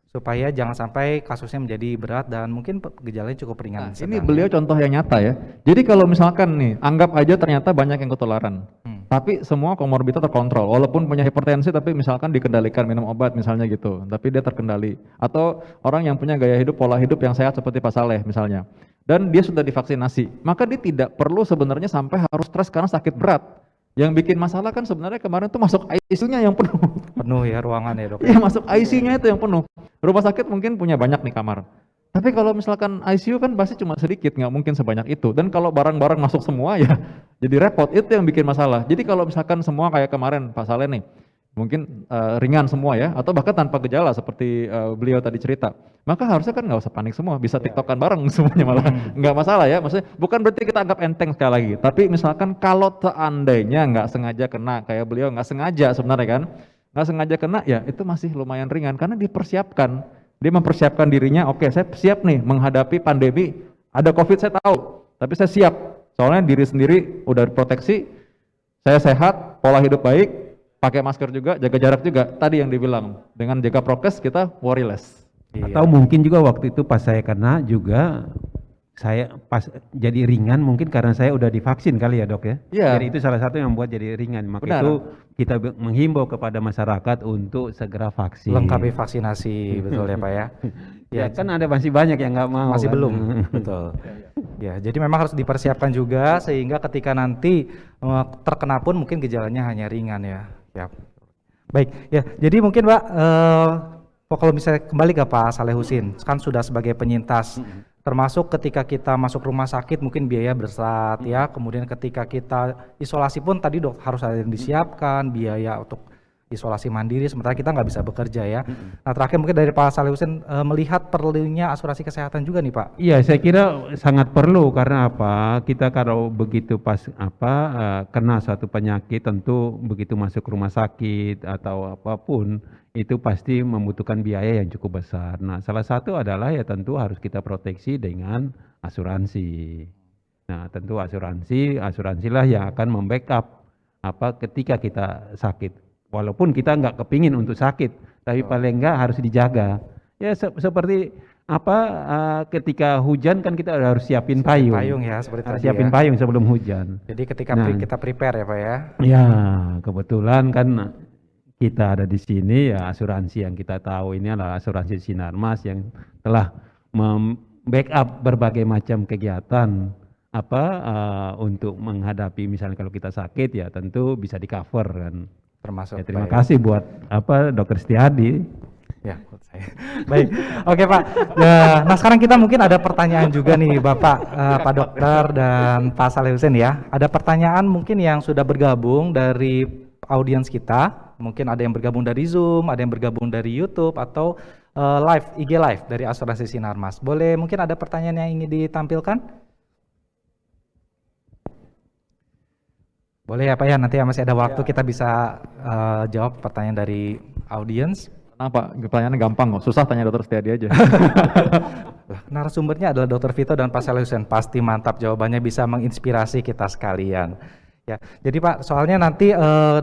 C: Supaya jangan sampai kasusnya menjadi berat dan mungkin gejalanya cukup ringan.
D: Nah, ini beliau contoh yang nyata ya. Jadi kalau misalkan nih, anggap aja ternyata banyak yang ketularan. Tapi semua komorbid terkontrol, walaupun punya hipertensi tapi misalkan dikendalikan minum obat misalnya gitu, tapi dia terkendali. Atau orang yang punya gaya hidup, pola hidup yang sehat seperti Pak Saleh misalnya, dan dia sudah divaksinasi, maka dia tidak perlu sebenarnya sampai harus stres karena sakit berat. Yang bikin masalah kan sebenarnya kemarin tuh masuk ICU-nya yang penuh.
C: Penuh ya ruangan ya, Dok.
D: Iya, masuk ICU-nya itu yang penuh. Rumah sakit mungkin punya banyak nih kamar. Tapi kalau misalkan ICU kan pasti cuma sedikit, nggak mungkin sebanyak itu. Dan kalau barang-barang masuk semua ya jadi repot, itu yang bikin masalah. Jadi kalau misalkan semua kayak kemarin Pak Saleh nih, mungkin ringan semua ya, atau bahkan tanpa gejala seperti beliau tadi cerita, maka harusnya kan nggak usah panik semua, bisa tiktokan bareng semuanya malah nggak masalah ya. Maksudnya bukan berarti kita anggap enteng sekali lagi, tapi misalkan kalau seandainya nggak sengaja kena, kayak beliau nggak sengaja sebenarnya kan, nggak sengaja kena ya itu masih lumayan ringan karena dipersiapkan. Dia mempersiapkan dirinya, oke saya siap nih menghadapi pandemi, ada COVID saya tahu, tapi saya siap, soalnya diri sendiri udah proteksi, saya sehat, pola hidup baik, pakai masker juga, jaga jarak juga, tadi yang dibilang, dengan jaga prokes kita worryless.
B: Atau mungkin juga waktu itu pas saya kena juga, saya pas jadi ringan mungkin karena saya udah divaksin kali ya dok ya.
D: Iya.
B: Jadi itu salah satu yang membuat jadi ringan. Maka
D: Benar.
B: itu kita menghimbau kepada masyarakat untuk segera vaksin.
C: Lengkapi vaksinasi, betul ya Pak ya.
B: Ya kan ada masih banyak yang nggak mau.
C: Masih
B: kan.
C: belum, betul. Ya, jadi memang harus dipersiapkan juga sehingga ketika nanti terkena pun mungkin gejalanya hanya ringan ya. Ya. Baik, ya. Jadi mungkin Pak, kalau misalnya kembali ke Pak Saleh Husain, kan sudah sebagai penyintas. Termasuk ketika kita masuk rumah sakit mungkin biaya bersat ya, kemudian ketika kita isolasi pun tadi dok harus ada yang disiapkan, biaya untuk isolasi mandiri sementara kita nggak bisa bekerja ya. Nah terakhir mungkin dari Pak Saleh Husin melihat perlunya asuransi kesehatan juga nih Pak.
B: Iya, saya kira sangat perlu karena apa? Kita kalau begitu kena suatu penyakit tentu begitu masuk rumah sakit atau apapun itu pasti membutuhkan biaya yang cukup besar. Nah, salah satu adalah ya tentu harus kita proteksi dengan asuransi. Nah, tentu asuransilah yang akan membackup ketika kita sakit. Walaupun kita nggak kepingin untuk sakit, tapi paling nggak harus dijaga. Ya seperti ketika hujan kan kita harus siapin payung.
C: Payung ya seperti
B: Harus
C: tadi
B: siapin
C: ya.
B: payung sebelum hujan.
C: Jadi ketika
B: Nah.
C: kita prepare ya Pak ya.
B: Ya, kebetulan kan kita ada di sini ya asuransi yang kita tahu ini adalah asuransi Sinarmas yang telah membackup berbagai macam kegiatan untuk menghadapi misalnya kalau kita sakit ya tentu bisa di-cover kan.
C: Termasuk
B: Ya, terima
C: Pak, ya.
B: kasih buat Dr. Setiadi.
C: Ya, buat saya. Baik, oke Pak. Nah sekarang kita mungkin ada pertanyaan juga nih Bapak, Pak Dokter dan Pak Saleh Husin ya. Ada pertanyaan mungkin yang sudah bergabung dari audiens kita. Mungkin ada yang bergabung dari Zoom, ada yang bergabung dari YouTube atau IG live dari Asuransi Sinarmas. Boleh mungkin ada pertanyaan yang ingin ditampilkan? Boleh ya Pak ya, nanti masih ada waktu kita bisa jawab pertanyaan dari audiens.
D: Kenapa? Pertanyaannya gampang kok, susah tanya Dokter Setiadi aja.
C: Lah, narasumbernya adalah Dr. Vito dan Pak Saleh Husin. Pasti mantap jawabannya, bisa menginspirasi kita sekalian. Ya, jadi Pak, soalnya nanti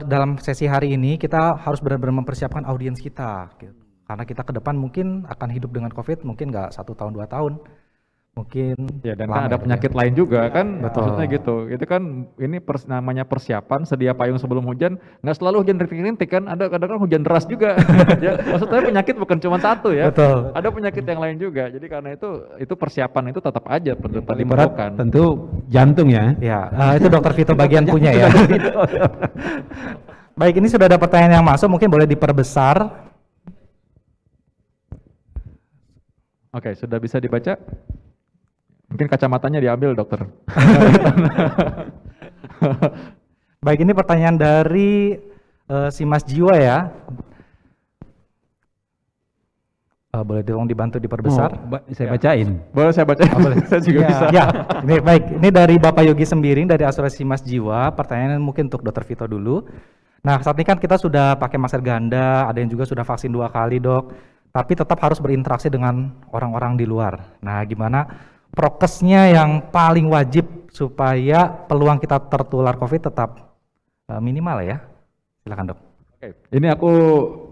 C: dalam sesi hari ini kita harus benar-benar mempersiapkan audiens kita, gitu. Karena kita ke depan mungkin akan hidup dengan COVID, mungkin nggak 1 tahun 2 tahun, mungkin.
D: Ya dan
C: lama
D: kan ada
C: ya,
D: penyakit lain juga kan,
C: Betul.
D: maksudnya gitu. Itu kan ini namanya persiapan, sedia payung sebelum hujan. Nggak selalu hujan rintik-rintik kan, ada kadang-kadang hujan deras juga. Ya, maksudnya penyakit bukan cuma satu ya,
C: Betul.
D: ada penyakit yang lain juga. Jadi karena itu persiapan itu tetap aja perlu
B: Paling berat
D: diperlukan.
B: tentu jantung ya.
C: Ya, itu Dr. Vito bagian punya ya. Baik, ini sudah ada pertanyaan yang masuk, mungkin boleh diperbesar.
D: Oke, sudah bisa dibaca? Mungkin kacamatanya diambil dokter.
C: Baik, ini pertanyaan dari si Mas Jiwa ya. Boleh tolong dibantu diperbesar?
B: Saya bacain.
D: Boleh saya baca? Saya juga
C: Ya,
D: bisa.
C: ya. Ini baik, ini dari Bapak Yogi Sembiring dari Asuransi Mas Jiwa. Pertanyaan mungkin untuk Dr. Vito dulu. Nah, saat ini kan kita sudah pakai masker ganda, ada yang juga sudah vaksin 2 kali, Dok. Tapi tetap harus berinteraksi dengan orang-orang di luar. Nah, gimana prokesnya yang paling wajib supaya peluang kita tertular COVID tetap minimal ya? Silakan, Dok.
D: Oke, ini aku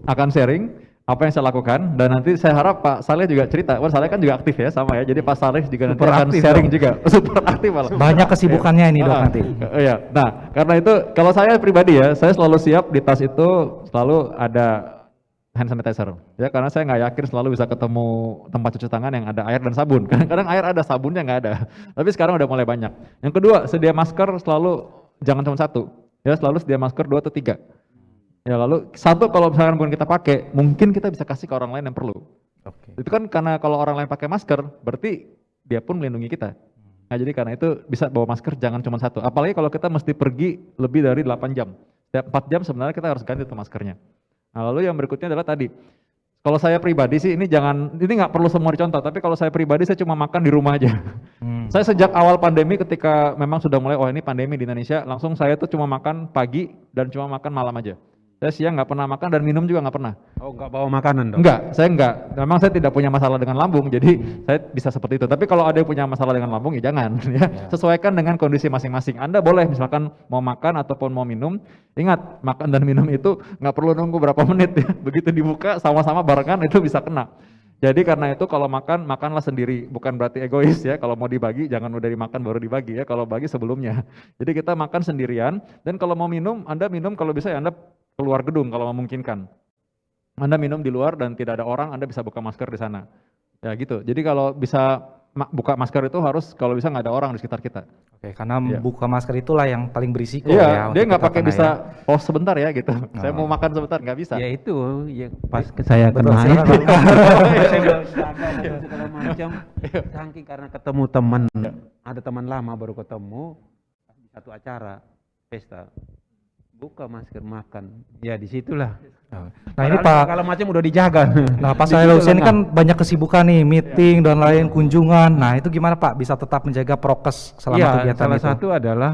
D: akan sharing apa yang saya lakukan dan nanti saya harap Pak Saleh juga cerita. Pak Saleh kan juga aktif ya sama ya. Jadi Pak Saleh juga nanti
B: Super
D: akan
B: aktif,
D: sharing
B: Dok.
D: juga. Super aktif malah.
C: Banyak kesibukannya ini, Dok, nanti.
D: Iya. Nah, karena itu kalau saya pribadi ya, saya selalu siap di tas itu selalu ada hand sanitizer. Ya, karena saya nggak yakin selalu bisa ketemu tempat cuci tangan yang ada air dan sabun. Kadang-kadang air ada, sabunnya nggak ada. Tapi sekarang udah mulai banyak. Yang kedua, sedia masker selalu jangan cuma 1. Ya, selalu sedia masker 2 atau 3. Ya, lalu 1 kalau misalkan bukan kita pakai, mungkin kita bisa kasih ke orang lain yang perlu.
C: Oke.
D: Itu kan karena kalau orang lain pakai masker, berarti dia pun melindungi kita. Nah, jadi karena itu bisa bawa masker jangan cuma 1. Apalagi kalau kita mesti pergi lebih dari 8 jam. Setiap 4 jam sebenarnya kita harus ganti tuh maskernya. Nah, lalu yang berikutnya adalah tadi. Kalau saya pribadi sih ini nggak perlu semua dicontoh, tapi kalau saya pribadi saya cuma makan di rumah aja. Saya sejak awal pandemi ketika memang sudah mulai, ini pandemi di Indonesia, langsung saya tuh cuma makan pagi dan cuma makan malam aja. Saya siang nggak pernah makan dan minum juga nggak pernah.
B: Oh, nggak bawa makanan, Dok?
D: Enggak, saya enggak. Memang saya tidak punya masalah dengan lambung, jadi saya bisa seperti itu. Tapi kalau ada yang punya masalah dengan lambung, ya jangan. Ya. Sesuaikan dengan kondisi masing-masing. Anda boleh misalkan mau makan ataupun mau minum, ingat makan dan minum itu nggak perlu nunggu berapa menit ya. Begitu dibuka sama-sama barengan itu bisa kena. Jadi karena itu kalau makan, makanlah sendiri. Bukan berarti egois ya, kalau mau dibagi jangan udah dimakan baru dibagi ya, kalau bagi sebelumnya. Jadi kita makan sendirian, dan kalau mau minum, Anda minum kalau bisa ya Anda keluar gedung kalau memungkinkan. Anda minum di luar dan tidak ada orang, Anda bisa buka masker di sana. Ya gitu. Jadi kalau bisa buka masker itu harus kalau bisa nggak ada orang di sekitar kita.
C: Oke, karena
D: Iya.
C: buka masker itulah yang paling berisiko
D: Iya,
C: ya.
D: dia
C: untuk
D: nggak
C: kita
D: pakai
C: kena
D: bisa
C: ya.
D: pause sebentar ya gitu. Saya mau makan sebentar nggak bisa.
B: Ya itu, ya pas saya
C: Betul,
B: kena
C: silakan.
B: itu. Saya berjaga dan segala macam. Saking karena ketemu teman, ada teman lama baru ketemu di satu acara pesta. buka masker makan. Ya disitulah.
C: Nah ini
B: Padahal
C: Pak,
B: segala macam udah dijaga.
C: nah Pak
B: Di
C: Saleh
B: situ
C: Husin
B: lengah.
C: kan banyak kesibukan nih, meeting dan lain, kunjungan. Nah itu gimana Pak, bisa tetap menjaga prokes selama
B: Iya,
C: kegiatan
B: salah
C: itu?
B: satu adalah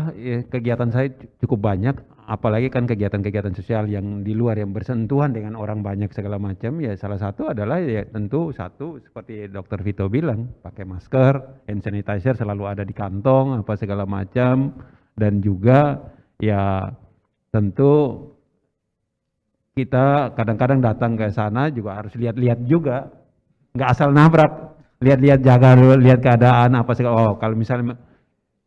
B: kegiatan saya cukup banyak, apalagi kan kegiatan-kegiatan sosial yang di luar yang bersentuhan dengan orang banyak segala macam. Ya salah satu adalah ya tentu satu seperti Dokter Vito bilang, pakai masker, hand sanitizer selalu ada di kantong, apa segala macam, dan juga ya tentu kita kadang-kadang datang ke sana juga harus lihat-lihat juga, nggak asal nabrak, lihat-lihat jaga dulu, lihat keadaan apa segala. Oh kalau misalnya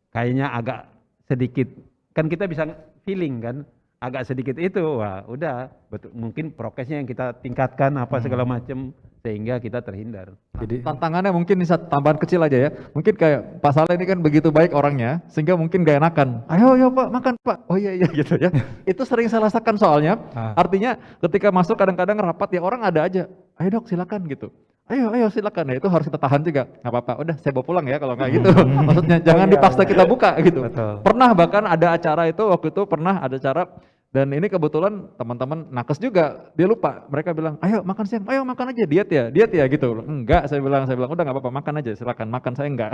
B: kayaknya agak sedikit, kan kita bisa feeling kan, agak sedikit itu, wah udah betul, mungkin prokesnya yang kita tingkatkan apa segala macam sehingga kita terhindar.
D: Jadi tantangannya mungkin bisa tambahan kecil aja ya. Mungkin kayak Pak Saleh ini kan begitu baik orangnya, sehingga mungkin gak enakan. Ayo Pak makan Pak. Oh iya gitu ya. Itu sering saya rasakan soalnya. Artinya ketika masuk kadang-kadang rapat ya orang ada aja. Ayo Dok silakan gitu. Ayo silakan. Ya itu harus kita tahan juga. Nggak apa-apa. Udah saya bawa pulang ya kalau nggak gitu. Maksudnya jangan dipaksa kita buka gitu.
C: Betul.
D: Pernah bahkan ada acara itu waktu itu pernah ada acara. Dan ini kebetulan teman-teman nakes juga, dia lupa. Mereka bilang, ayo makan siang, ayo makan aja, diet ya gitu. Enggak, saya bilang udah nggak apa-apa, makan aja, silakan makan, saya enggak.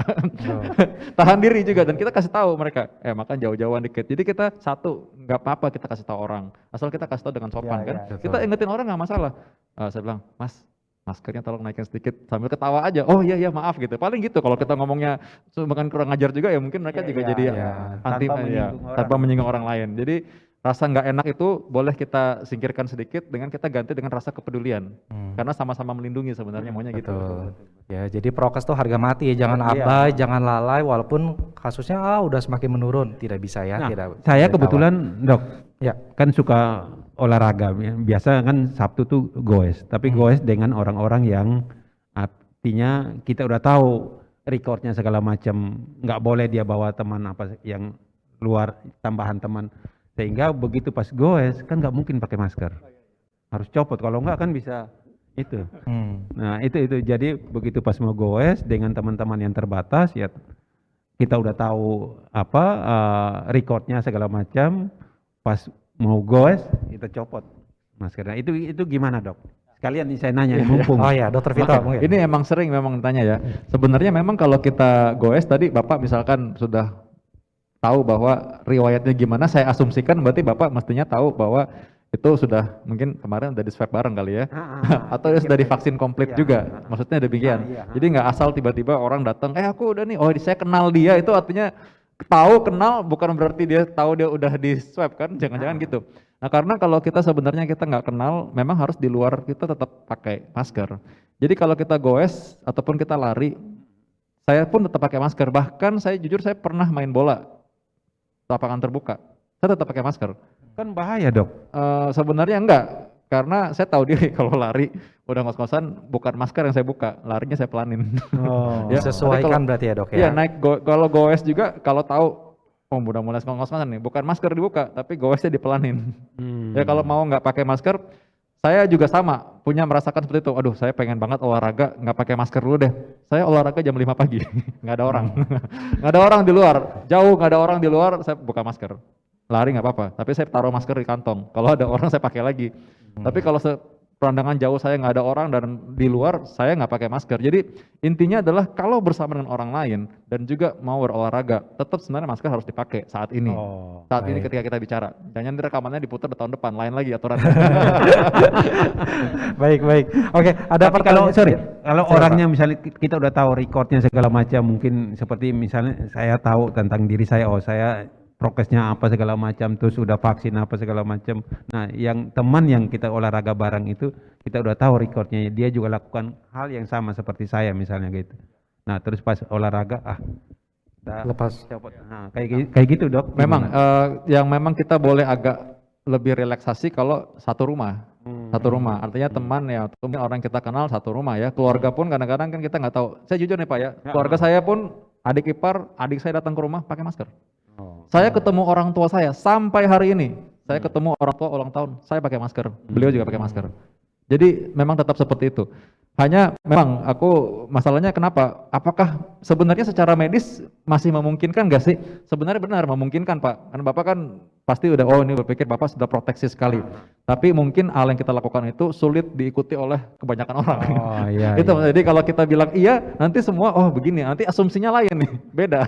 D: Tahan diri juga, dan kita kasih tahu mereka, makan jauh-jauhan dikit. Jadi kita satu, nggak apa-apa kita kasih tahu orang, asal kita kasih tahu dengan sopan kan. Kita ingetin orang nggak masalah. Saya bilang, Mas, maskernya tolong naikin sedikit sambil ketawa aja. Oh iya maaf gitu. Paling gitu kalau kita ngomongnya bahkan kurang ajar juga ya mungkin mereka juga jadi anti tanpa menyinggung orang lain. Jadi rasa nggak enak itu boleh kita singkirkan sedikit dengan kita ganti dengan rasa kepedulian. Karena sama-sama melindungi sebenarnya maunya gitu.
C: Betul. Ya, jadi prokes tuh harga mati ya, jangan abai, jangan lalai walaupun kasusnya udah semakin menurun, tidak bisa ya,
B: Nah,
C: tidak.
B: saya
C: tidak
B: kebetulan Dok,
C: Ya.
B: kan suka olahraga, biasa kan Sabtu tuh goes, tapi goes dengan orang-orang yang artinya kita udah tahu recordnya segala macam, nggak boleh dia bawa teman apa yang luar, tambahan teman, sehingga begitu pas goes kan nggak mungkin pakai masker, harus copot, kalau nggak kan bisa itu. Nah itu jadi begitu pas mau goes dengan teman-teman yang terbatas ya kita udah tahu apa recordnya segala macam, pas mau goes kita copot maskernya. Itu gimana Dok? Sekalian nih saya nanya mumpung.
C: Oh ya, Dokter Vito mungkin.
D: Ini emang sering memang tanya ya. Sebenarnya memang kalau kita goes tadi Bapak misalkan sudah tahu bahwa riwayatnya gimana, saya asumsikan berarti Bapak mestinya tahu bahwa itu sudah mungkin kemarin udah di swab bareng kali ya. Atau sudah divaksin komplit juga. Maksudnya demikian. Jadi nggak asal tiba-tiba orang datang, aku udah nih, saya kenal dia, itu artinya tahu kenal bukan berarti dia tahu dia udah di swab kan, jangan-jangan gitu. Nah karena kalau kita sebenarnya kita nggak kenal, memang harus di luar kita tetap pakai masker. Jadi kalau kita goes ataupun kita lari, saya pun tetap pakai masker. Bahkan saya jujur saya pernah main bola lapangan terbuka, saya tetap pakai masker.
B: Kan bahaya Dok.
D: Sebenarnya enggak, karena saya tahu diri kalau lari udah ngos-ngosan bukan masker yang saya buka, larinya saya pelanin. Ya,
C: Sesuaikan berarti ya Dok ya.
D: Iya naik kalau goes juga kalau tahu udah mulai ngos-ngosan nih, bukan masker dibuka tapi goesnya dipelanin. Ya kalau mau nggak pakai masker, saya juga sama punya merasakan seperti itu. Aduh saya pengen banget olahraga nggak pakai masker dulu deh. Saya olahraga jam 5 pagi, nggak ada orang, nggak ada orang di luar, jauh nggak ada orang di luar, saya buka masker. Lari nggak apa-apa, tapi saya taruh masker di kantong. Kalau ada orang saya pakai lagi. Tapi kalau perandangan jauh saya nggak ada orang dan di luar saya nggak pakai masker. Jadi intinya adalah kalau bersama dengan orang lain dan juga mau berolahraga, tetap sebenarnya masker harus dipakai saat ini. Saat ini ketika kita bicara. Jangan rekamannya diputar di tahun depan, lain lagi aturan.
C: Baik. Oke, ada
B: Tapi kalau
C: pertanyaan.
B: orangnya misalnya kita udah tahu recordnya segala macam, mungkin seperti misalnya saya tahu tentang diri saya, saya prokesnya apa segala macam, terus udah vaksin apa segala macam. Nah, yang teman yang kita olahraga bareng itu kita udah tahu recordnya, dia juga lakukan hal yang sama seperti saya misalnya gitu. Nah, terus pas olahraga
C: Lepas.
B: copot. Nah, kayak gitu Dok.
D: Memang yang memang kita boleh agak lebih relaksasi kalau satu rumah. Satu rumah, artinya teman ya, mungkin orang kita kenal satu rumah ya. Keluarga pun kadang-kadang kan kita nggak tahu. Saya jujur nih Pak ya, keluarga saya pun adik ipar, adik saya datang ke rumah pakai masker. Saya ketemu orang tua saya sampai hari ini, saya ketemu orang tua ulang tahun, saya pakai masker, beliau juga pakai masker. Jadi memang tetap seperti itu. Hanya memang aku masalahnya kenapa? Apakah sebenarnya secara medis masih memungkinkan nggak sih? Sebenarnya benar memungkinkan Pak. Karena Bapak kan pasti udah, oh ini berpikir Bapak sudah proteksi sekali. Tapi mungkin hal yang kita lakukan itu sulit diikuti oleh kebanyakan orang.
B: Oh iya.
D: Itu
B: iya.
D: jadi kalau kita bilang iya, nanti semua oh begini, nanti asumsinya lain nih, beda.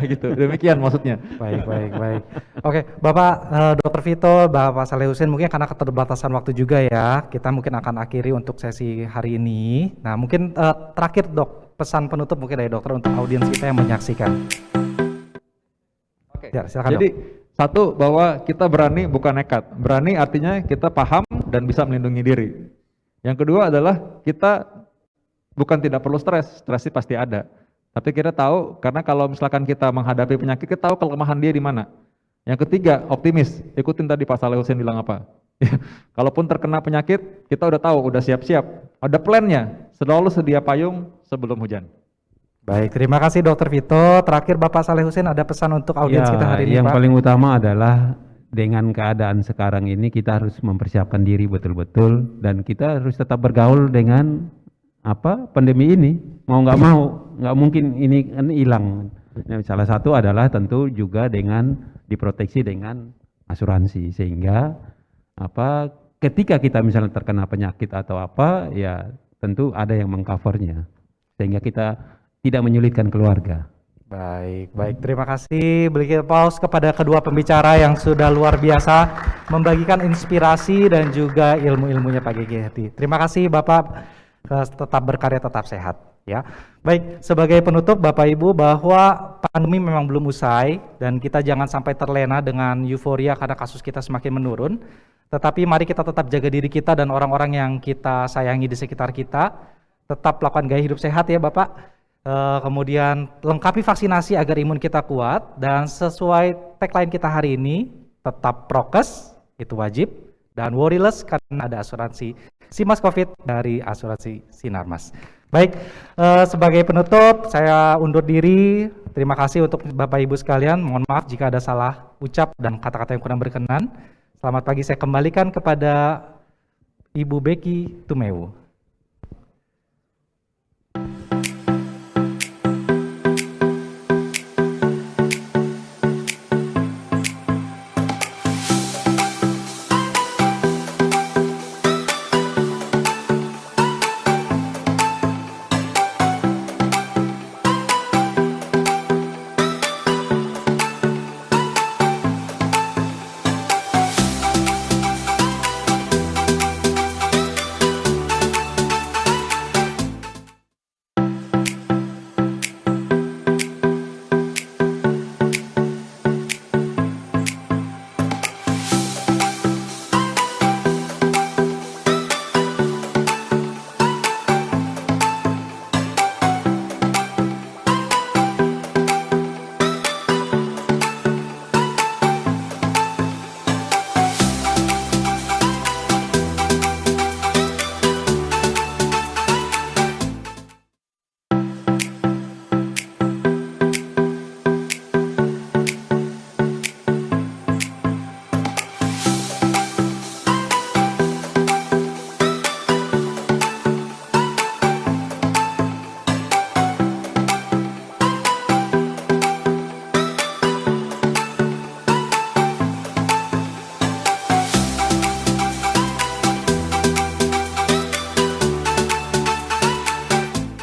D: Gitu. Demikian maksudnya.
C: Baik, baik, baik. Oke, Bapak Dr. Vito, Bapak Saleh Husin, mungkin karena keterbatasan waktu juga ya, kita mungkin akan akhiri untuk sesi hari ini. Nah, mungkin terakhir Dok, pesan penutup mungkin dari dokter untuk audiens kita yang menyaksikan.
D: Oke.
C: Ya, silakan
D: Jadi satu bahwa kita berani bukan nekat. Berani artinya kita paham dan bisa melindungi diri. Yang kedua adalah kita bukan tidak perlu stres, stres sih pasti ada. Tapi kita tahu karena kalau misalkan kita menghadapi penyakit, kita tahu kelemahan dia di mana. Yang ketiga, optimis. Ikutin tadi Pak Saleh Husin bilang apa. Kalaupun terkena penyakit, kita udah tahu, udah siap-siap. Ada plannya, selalu sedia payung sebelum hujan.
C: Baik, terima kasih Dr. Vito. Terakhir Bapak Saleh Husin ada pesan untuk audiens
B: Ya,
C: kita hari ini,
B: yang
C: Pak?
B: paling utama adalah dengan keadaan sekarang ini kita harus mempersiapkan diri betul-betul dan kita harus tetap bergaul dengan pandemi ini. Mau nggak mungkin ini kan hilang. Nah, salah satu adalah tentu juga dengan diproteksi dengan asuransi sehingga ketika kita misalnya terkena penyakit atau ya tentu ada yang mengcovernya sehingga kita tidak menyulitkan keluarga.
C: Baik, baik. Terima kasih. Beri aplaus kepada kedua pembicara yang sudah luar biasa membagikan inspirasi dan juga ilmu-ilmunya pagi hari. Terima kasih Bapak, tetap berkarya, tetap sehat. Ya, baik. Sebagai penutup, Bapak Ibu, bahwa pandemi memang belum usai dan kita jangan sampai terlena dengan euforia karena kasus kita semakin menurun. Tetapi mari kita tetap jaga diri kita dan orang-orang yang kita sayangi di sekitar kita. Tetap lakukan gaya hidup sehat ya Bapak. Kemudian lengkapi vaksinasi agar imun kita kuat dan sesuai tagline kita hari ini, tetap prokes, itu wajib, dan worryless karena ada asuransi Simas Covid dari asuransi Sinarmas. Baik, sebagai penutup saya undur diri. Terima kasih untuk Bapak Ibu sekalian. Mohon maaf jika ada salah ucap dan kata-kata yang kurang berkenan. Selamat pagi, saya kembalikan kepada Ibu Becky Tumewu.